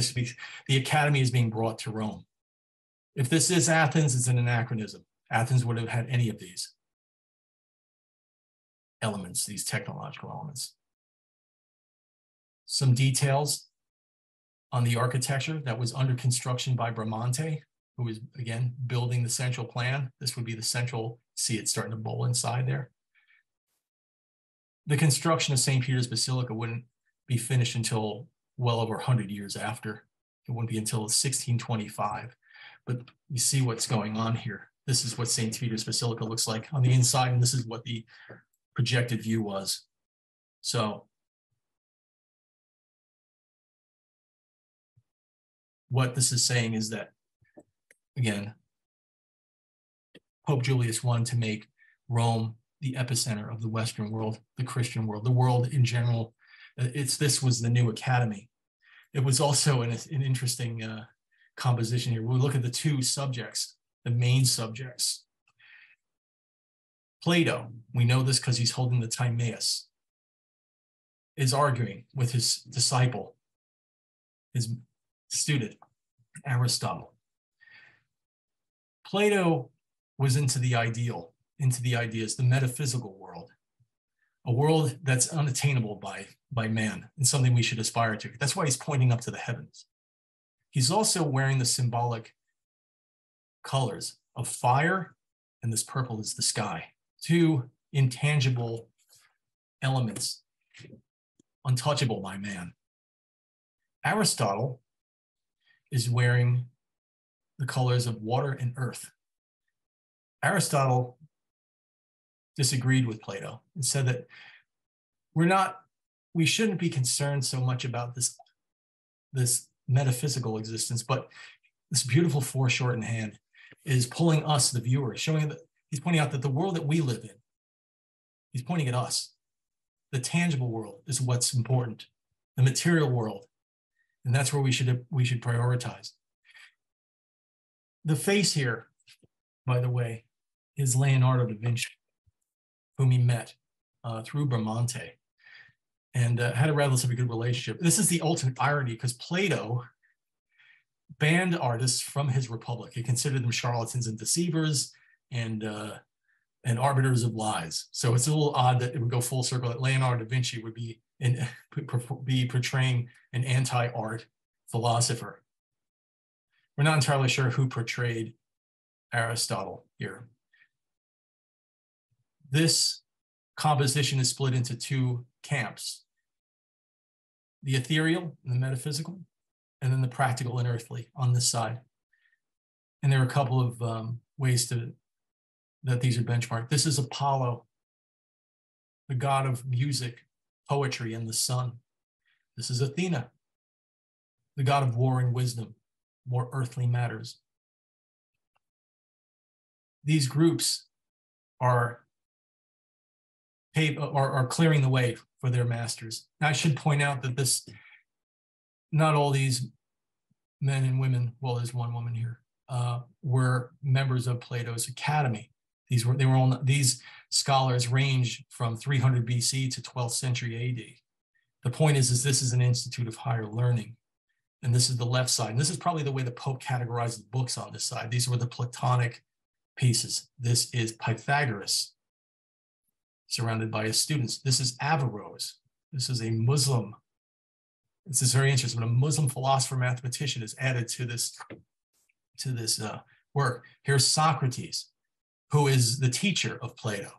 the academy is being brought to Rome. If this is Athens, it's an anachronism. Athens would have had any of these elements, these technological elements. Some details on the architecture that was under construction by Bramante, who was, again, building the central plan. This would be the central, see it starting to bowl inside there. The construction of St. Peter's Basilica wouldn't be finished until well over 100 years after. It wouldn't be until 1625. But you see what's going on here. This is what St. Peter's Basilica looks like on the inside, and this is what the projected view was. So what this is saying is that, again, Pope Julius wanted to make Rome the epicenter of the Western world, the Christian world, the world in general. This was the new academy. It was also an interesting composition here. We'll look at the two subjects, the main subjects. Plato, we know this because he's holding the Timaeus, is arguing with his disciple, his student, Aristotle. Plato was into the ideal, into the ideas, the metaphysical world, a world that's unattainable by man and something we should aspire to. That's why he's pointing up to the heavens. He's also wearing the symbolic colors of fire, and this purple is the sky, two intangible elements, untouchable by man. Aristotle is wearing the colors of water and earth. Aristotle disagreed with Plato and said that we shouldn't be concerned so much about this metaphysical existence, but this beautiful foreshortened hand is pulling us, the viewer, showing that he's pointing out that the world that we live in, he's pointing at us. The tangible world is what's important, the material world, and that's where we should prioritize. The face here, by the way, is Leonardo da Vinci, whom he met through Bramante, and had a relatively good relationship. This is the ultimate irony, because Plato banned artists from his republic. He considered them charlatans and deceivers and arbiters of lies. So it's a little odd that it would go full circle, that Leonardo da Vinci would be portraying an anti-art philosopher. We're not entirely sure who portrayed Aristotle here. This composition is split into two camps: the ethereal and the metaphysical, and then the practical and earthly on this side. And there are a couple of ways that these are benchmarked. This is Apollo, the god of music, poetry, and the sun. This is Athena, the god of war and wisdom, more earthly matters. These groups are clearing the way for their masters. Now, I should point out that not all these men and women, well, there's one woman here, were members of Plato's academy. These scholars range from 300 BC to 12th century AD. The point is this is an institute of higher learning. And this is the left side. And this is probably the way the Pope categorized the books on this side. These were the Platonic pieces. This is Pythagoras, surrounded by his students. This is Averroes. This is a Muslim. This is very interesting. When a Muslim philosopher mathematician is added to this work. Here's Socrates, who is the teacher of Plato.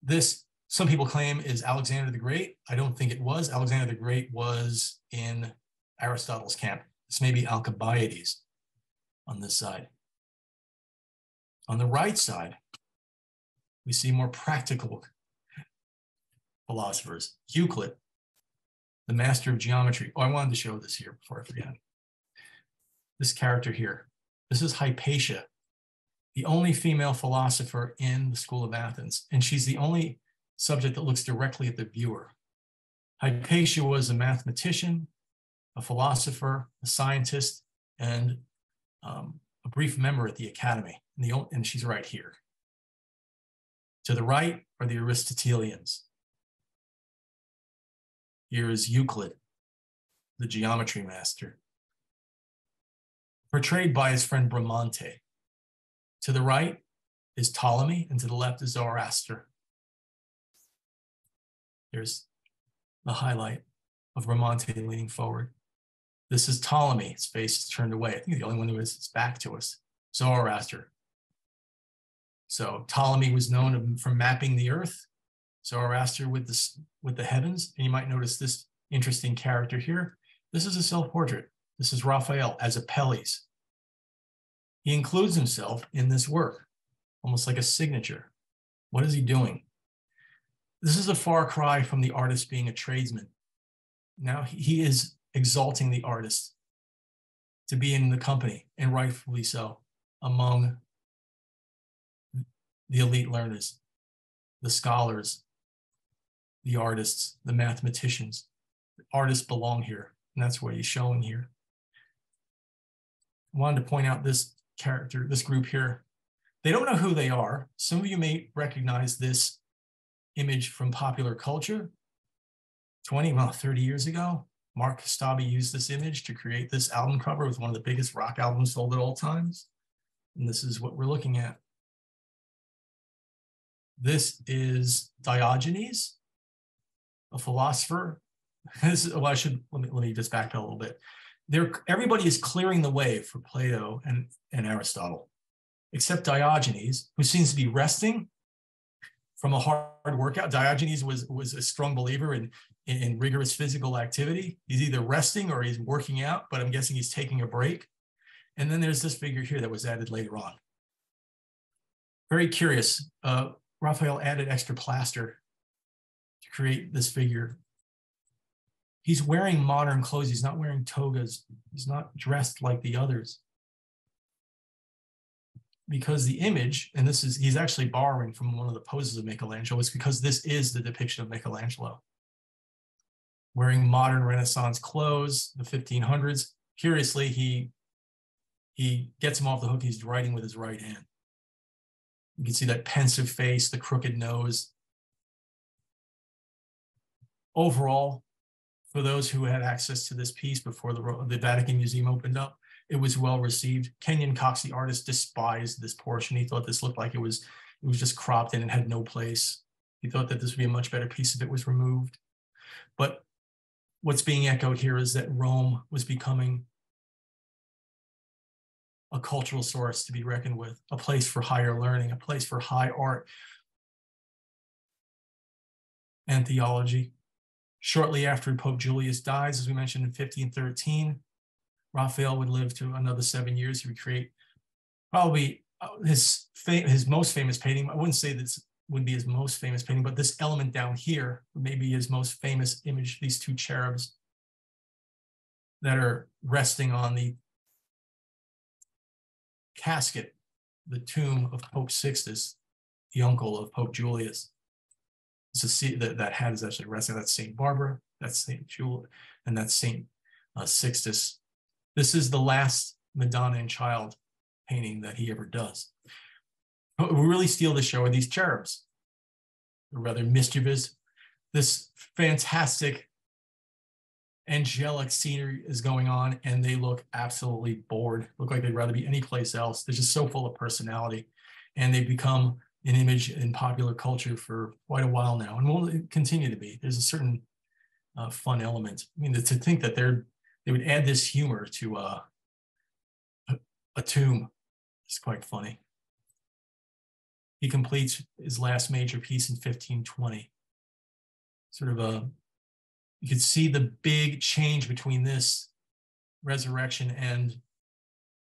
This, some people claim, is Alexander the Great. I don't think it was. Alexander the Great was in Aristotle's camp. This may be Alcibiades on this side. On the right side, we see more practical philosophers. Euclid, the master of geometry. Oh, I wanted to show this here before I forget. This character here. This is Hypatia, the only female philosopher in the school of Athens, and she's the only subject that looks directly at the viewer. Hypatia was a mathematician, a philosopher, a scientist, and a brief member at the academy, and she's right here. To the right are the Aristotelians. Here is Euclid, the geometry master, portrayed by his friend Bramante. To the right is Ptolemy, and to the left is Zoroaster. Here's the highlight of Bramante leaning forward. This is Ptolemy. His face is turned away. I think the only one who has his back to us. Zoroaster. So Ptolemy was known for mapping the earth. Zoroaster with the heavens. And you might notice this interesting character here. This is a self-portrait. This is Raphael as Apelles. He includes himself in this work, almost like a signature. What is he doing? This is a far cry from the artist being a tradesman. Now he is exalting the artist to be in the company, and rightfully so, among the elite learners, the scholars, the artists, the mathematicians. The artists belong here, and that's what he's showing here. I wanted to point out this character, this group here. They don't know who they are. Some of you may recognize this image from popular culture. 30 years ago, Mark Kastabi used this image to create this album cover with one of the biggest rock albums sold at all times. And this is what we're looking at. This is Diogenes, a philosopher. Let me just back up a little bit. Everybody is clearing the way for Plato and Aristotle, except Diogenes, who seems to be resting from a hard workout. Diogenes was a strong believer in rigorous physical activity. He's either resting or he's working out, but I'm guessing he's taking a break. And then there's this figure here that was added later on. Very curious. Raphael added extra plaster to create this figure. He's wearing modern clothes. He's not wearing togas. He's not dressed like the others. Because the image, and he's actually borrowing from one of the poses of Michelangelo, is because this is the depiction of Michelangelo. Wearing modern Renaissance clothes, the 1500s. Curiously, he gets him off the hook. He's writing with his right hand. You can see that pensive face, the crooked nose. Overall, for those who had access to this piece before the Vatican Museum opened up, it was well received. Kenyon Cox, the artist, despised this portion. He thought this looked like it was just cropped in and had no place. He thought that this would be a much better piece if it was removed. But what's being echoed here is that Rome was becoming a cultural source to be reckoned with, a place for higher learning, a place for high art and theology. Shortly after Pope Julius dies, as we mentioned in 1513, Raphael would live to another 7 years. He would create probably his most famous painting. I wouldn't say this would be his most famous painting, but this element down here may be his most famous image, these two cherubs that are resting on the casket, the tomb of Pope Sixtus, the uncle of Pope Julius. So see that hat is actually resting. That's St. Barbara, that's St. Julius, and that's St. Sixtus. This is the last Madonna and Child painting that he ever does. What really steal the show are these cherubs. They're rather mischievous. This fantastic angelic scenery is going on, and they look absolutely bored. Look like they'd rather be anyplace else. They're just so full of personality, and they've become an image in popular culture for quite a while now, and will continue to be. There's a certain fun element. I mean, to think that they would add this humor to a tomb is quite funny. He completes his last major piece in 1520. Sort of you could see the big change between this Resurrection and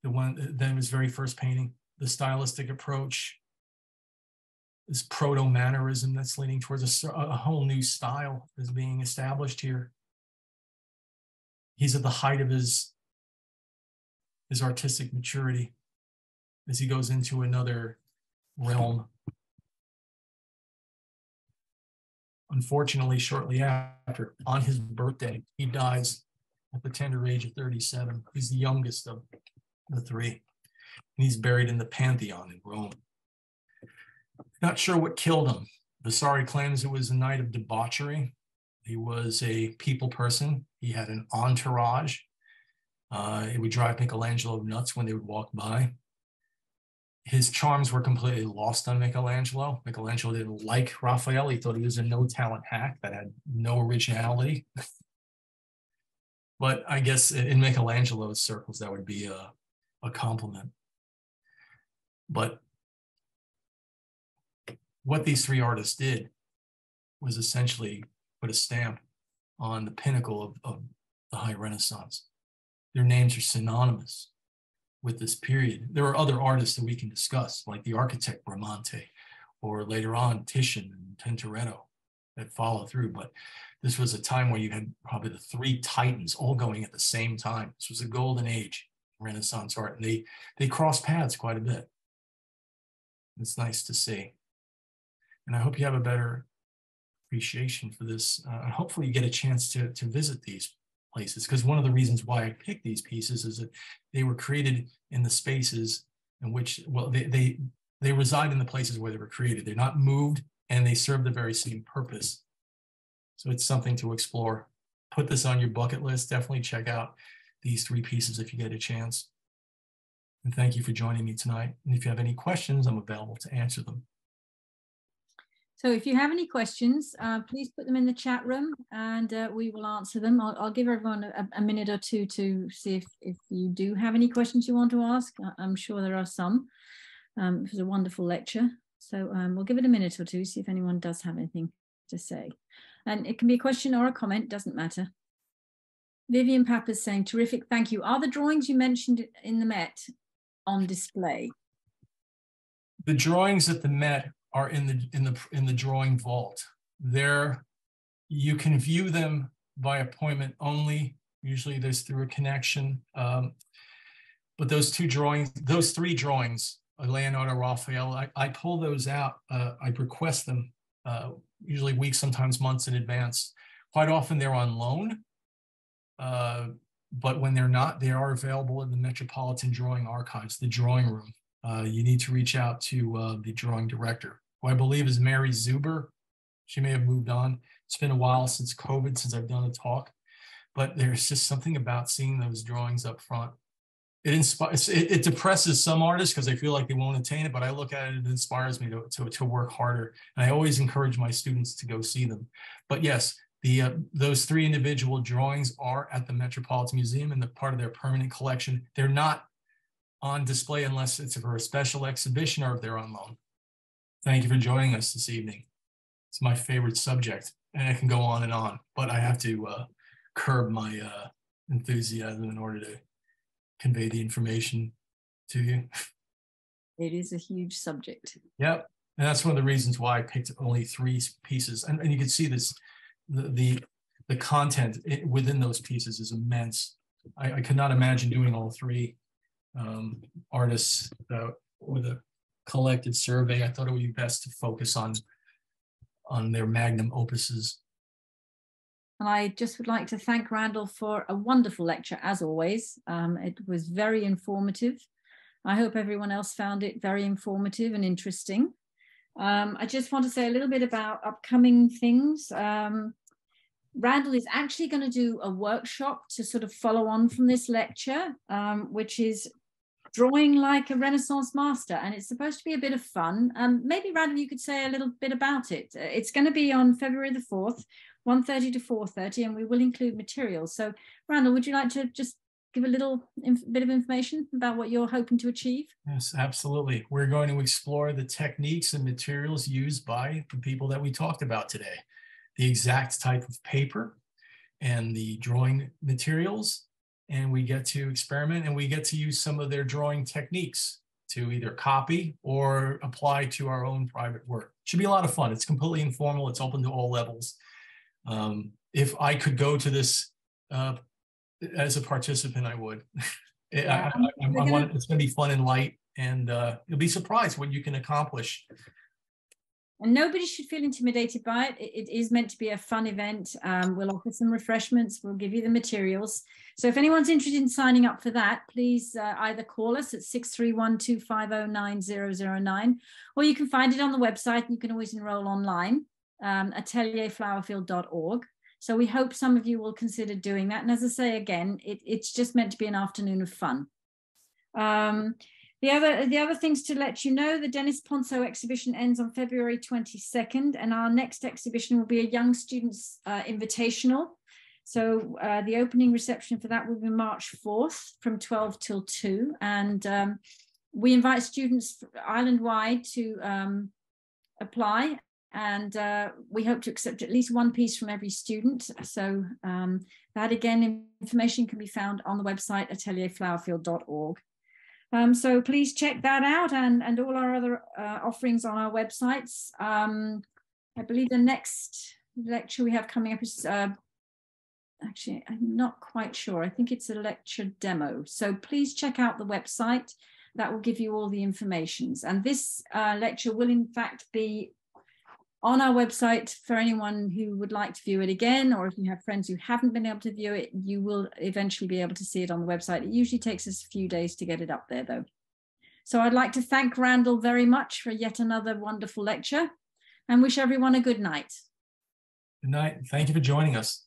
the one, then his very first painting, the stylistic approach, this proto-mannerism that's leading towards a whole new style is being established here. He's at the height of his artistic maturity as he goes into another realm. Unfortunately, shortly after, on his birthday, he dies at the tender age of 37. He's the youngest of the three, and he's buried in the Pantheon in Rome. Not sure what killed him. Vasari claims it was a night of debauchery. He was a people person. He had an entourage. It would drive Michelangelo nuts when they would walk by. His charms were completely lost on Michelangelo. Michelangelo didn't like Raphael. He thought he was a no-talent hack that had no originality. But I guess in Michelangelo's circles, that would be a compliment. But what these three artists did was essentially put a stamp on the pinnacle of the High Renaissance. Their names are synonymous with this period. There are other artists that we can discuss, like the architect Bramante, or later on Titian and Tintoretto that follow through. But this was a time where you had probably the three titans all going at the same time. This was a golden age in Renaissance art, and they crossed paths quite a bit. It's nice to see. And I hope you have a better appreciation for this. Hopefully you get a chance to visit these places, because one of the reasons why I picked these pieces is that they were created in the spaces in which, well, they reside in the places where they were created. They're not moved, and they serve the very same purpose. So it's something to explore. Put this on your bucket list. Definitely check out these three pieces if you get a chance. And thank you for joining me tonight. And if you have any questions, I'm available to answer them. So if you have any questions, please put them in the chat room, and we will answer them. I'll give everyone a minute or two to see if you do have any questions you want to ask. I'm sure there are some. It was a wonderful lecture. So we'll give it a minute or two, see if anyone does have anything to say. And it can be a question or a comment, doesn't matter. Vivian Pappas saying, terrific, thank you. Are the drawings you mentioned in the Met on display? The drawings at the Met are in the drawing vault. There, you can view them by appointment only. Usually there's through a connection. But those three drawings, Leonardo, Raphael, I pull those out. I request them usually weeks, sometimes months in advance. Quite often they're on loan, but when they're not, they are available in the Metropolitan Drawing Archives, the drawing room. You need to reach out to the drawing director, who I believe is Mary Zuber. She may have moved on. It's been a while since COVID, since I've done a talk, but there's just something about seeing those drawings up front. It inspires, it depresses some artists because they feel like they won't attain it, but I look at it, it inspires me to work harder. And I always encourage my students to go see them. But yes, those three individual drawings are at the Metropolitan Museum and they're part of their permanent collection. They're not on display unless it's for a special exhibition or if they're on loan. Thank you for joining us this evening. It's my favorite subject, and I can go on, but I have to curb my enthusiasm in order to convey the information to you. It is a huge subject. Yep, and that's one of the reasons why I picked only three pieces. And you can see this, the content within those pieces is immense. I could not imagine doing all three artists with a collective survey. I thought it would be best to focus on their magnum opuses. And I just would like to thank Randall for a wonderful lecture, as always. It was very informative. I hope everyone else found it very informative and interesting. I just want to say a little bit about upcoming things. Randall is actually going to do a workshop to sort of follow on from this lecture, which is drawing like a Renaissance master, and it's supposed to be a bit of fun. Maybe Randall, you could say a little bit about it. It's going to be on February the 4th, 1:30 to 4:30, and we will include materials. So Randall, would you like to just give a little bit of information about what you're hoping to achieve? Yes, absolutely. We're going to explore the techniques and materials used by the people that we talked about today, the exact type of paper and the drawing materials, and we get to experiment and we get to use some of their drawing techniques to either copy or apply to our own private work. Should be a lot of fun. It's completely informal. It's open to all levels. If I could go to this as a participant, I would. Yeah, it's going to be fun and light, and you'll be surprised what you can accomplish. And nobody should feel intimidated by it. It is meant to be a fun event. We'll offer some refreshments. We'll give you the materials. So if anyone's interested in signing up for that, please either call us at 631-250-9009, or you can find it on the website. You can always enroll online, atelierflowerfield.org. So we hope some of you will consider doing that. And as I say again, it's just meant to be an afternoon of fun. The other things to let you know, the Dennis Ponso exhibition ends on February 22nd, and our next exhibition will be a young students invitational. So the opening reception for that will be March 4th from 12 till 2. And we invite students island-wide to apply. And we hope to accept at least one piece from every student. So that, again, information can be found on the website atelierflowerfield.org. So please check that out, and all our other offerings on our websites. I believe the next lecture we have coming up is, actually, I'm not quite sure. I think it's a lecture demo. So please check out the website. That will give you all the informations. And this lecture will, in fact, be on our website for anyone who would like to view it again, or if you have friends who haven't been able to view it, you will eventually be able to see it on the website. It usually takes us a few days to get it up there, though. So I'd like to thank Randall very much for yet another wonderful lecture, and wish everyone a good night. Good night. Thank you for joining us.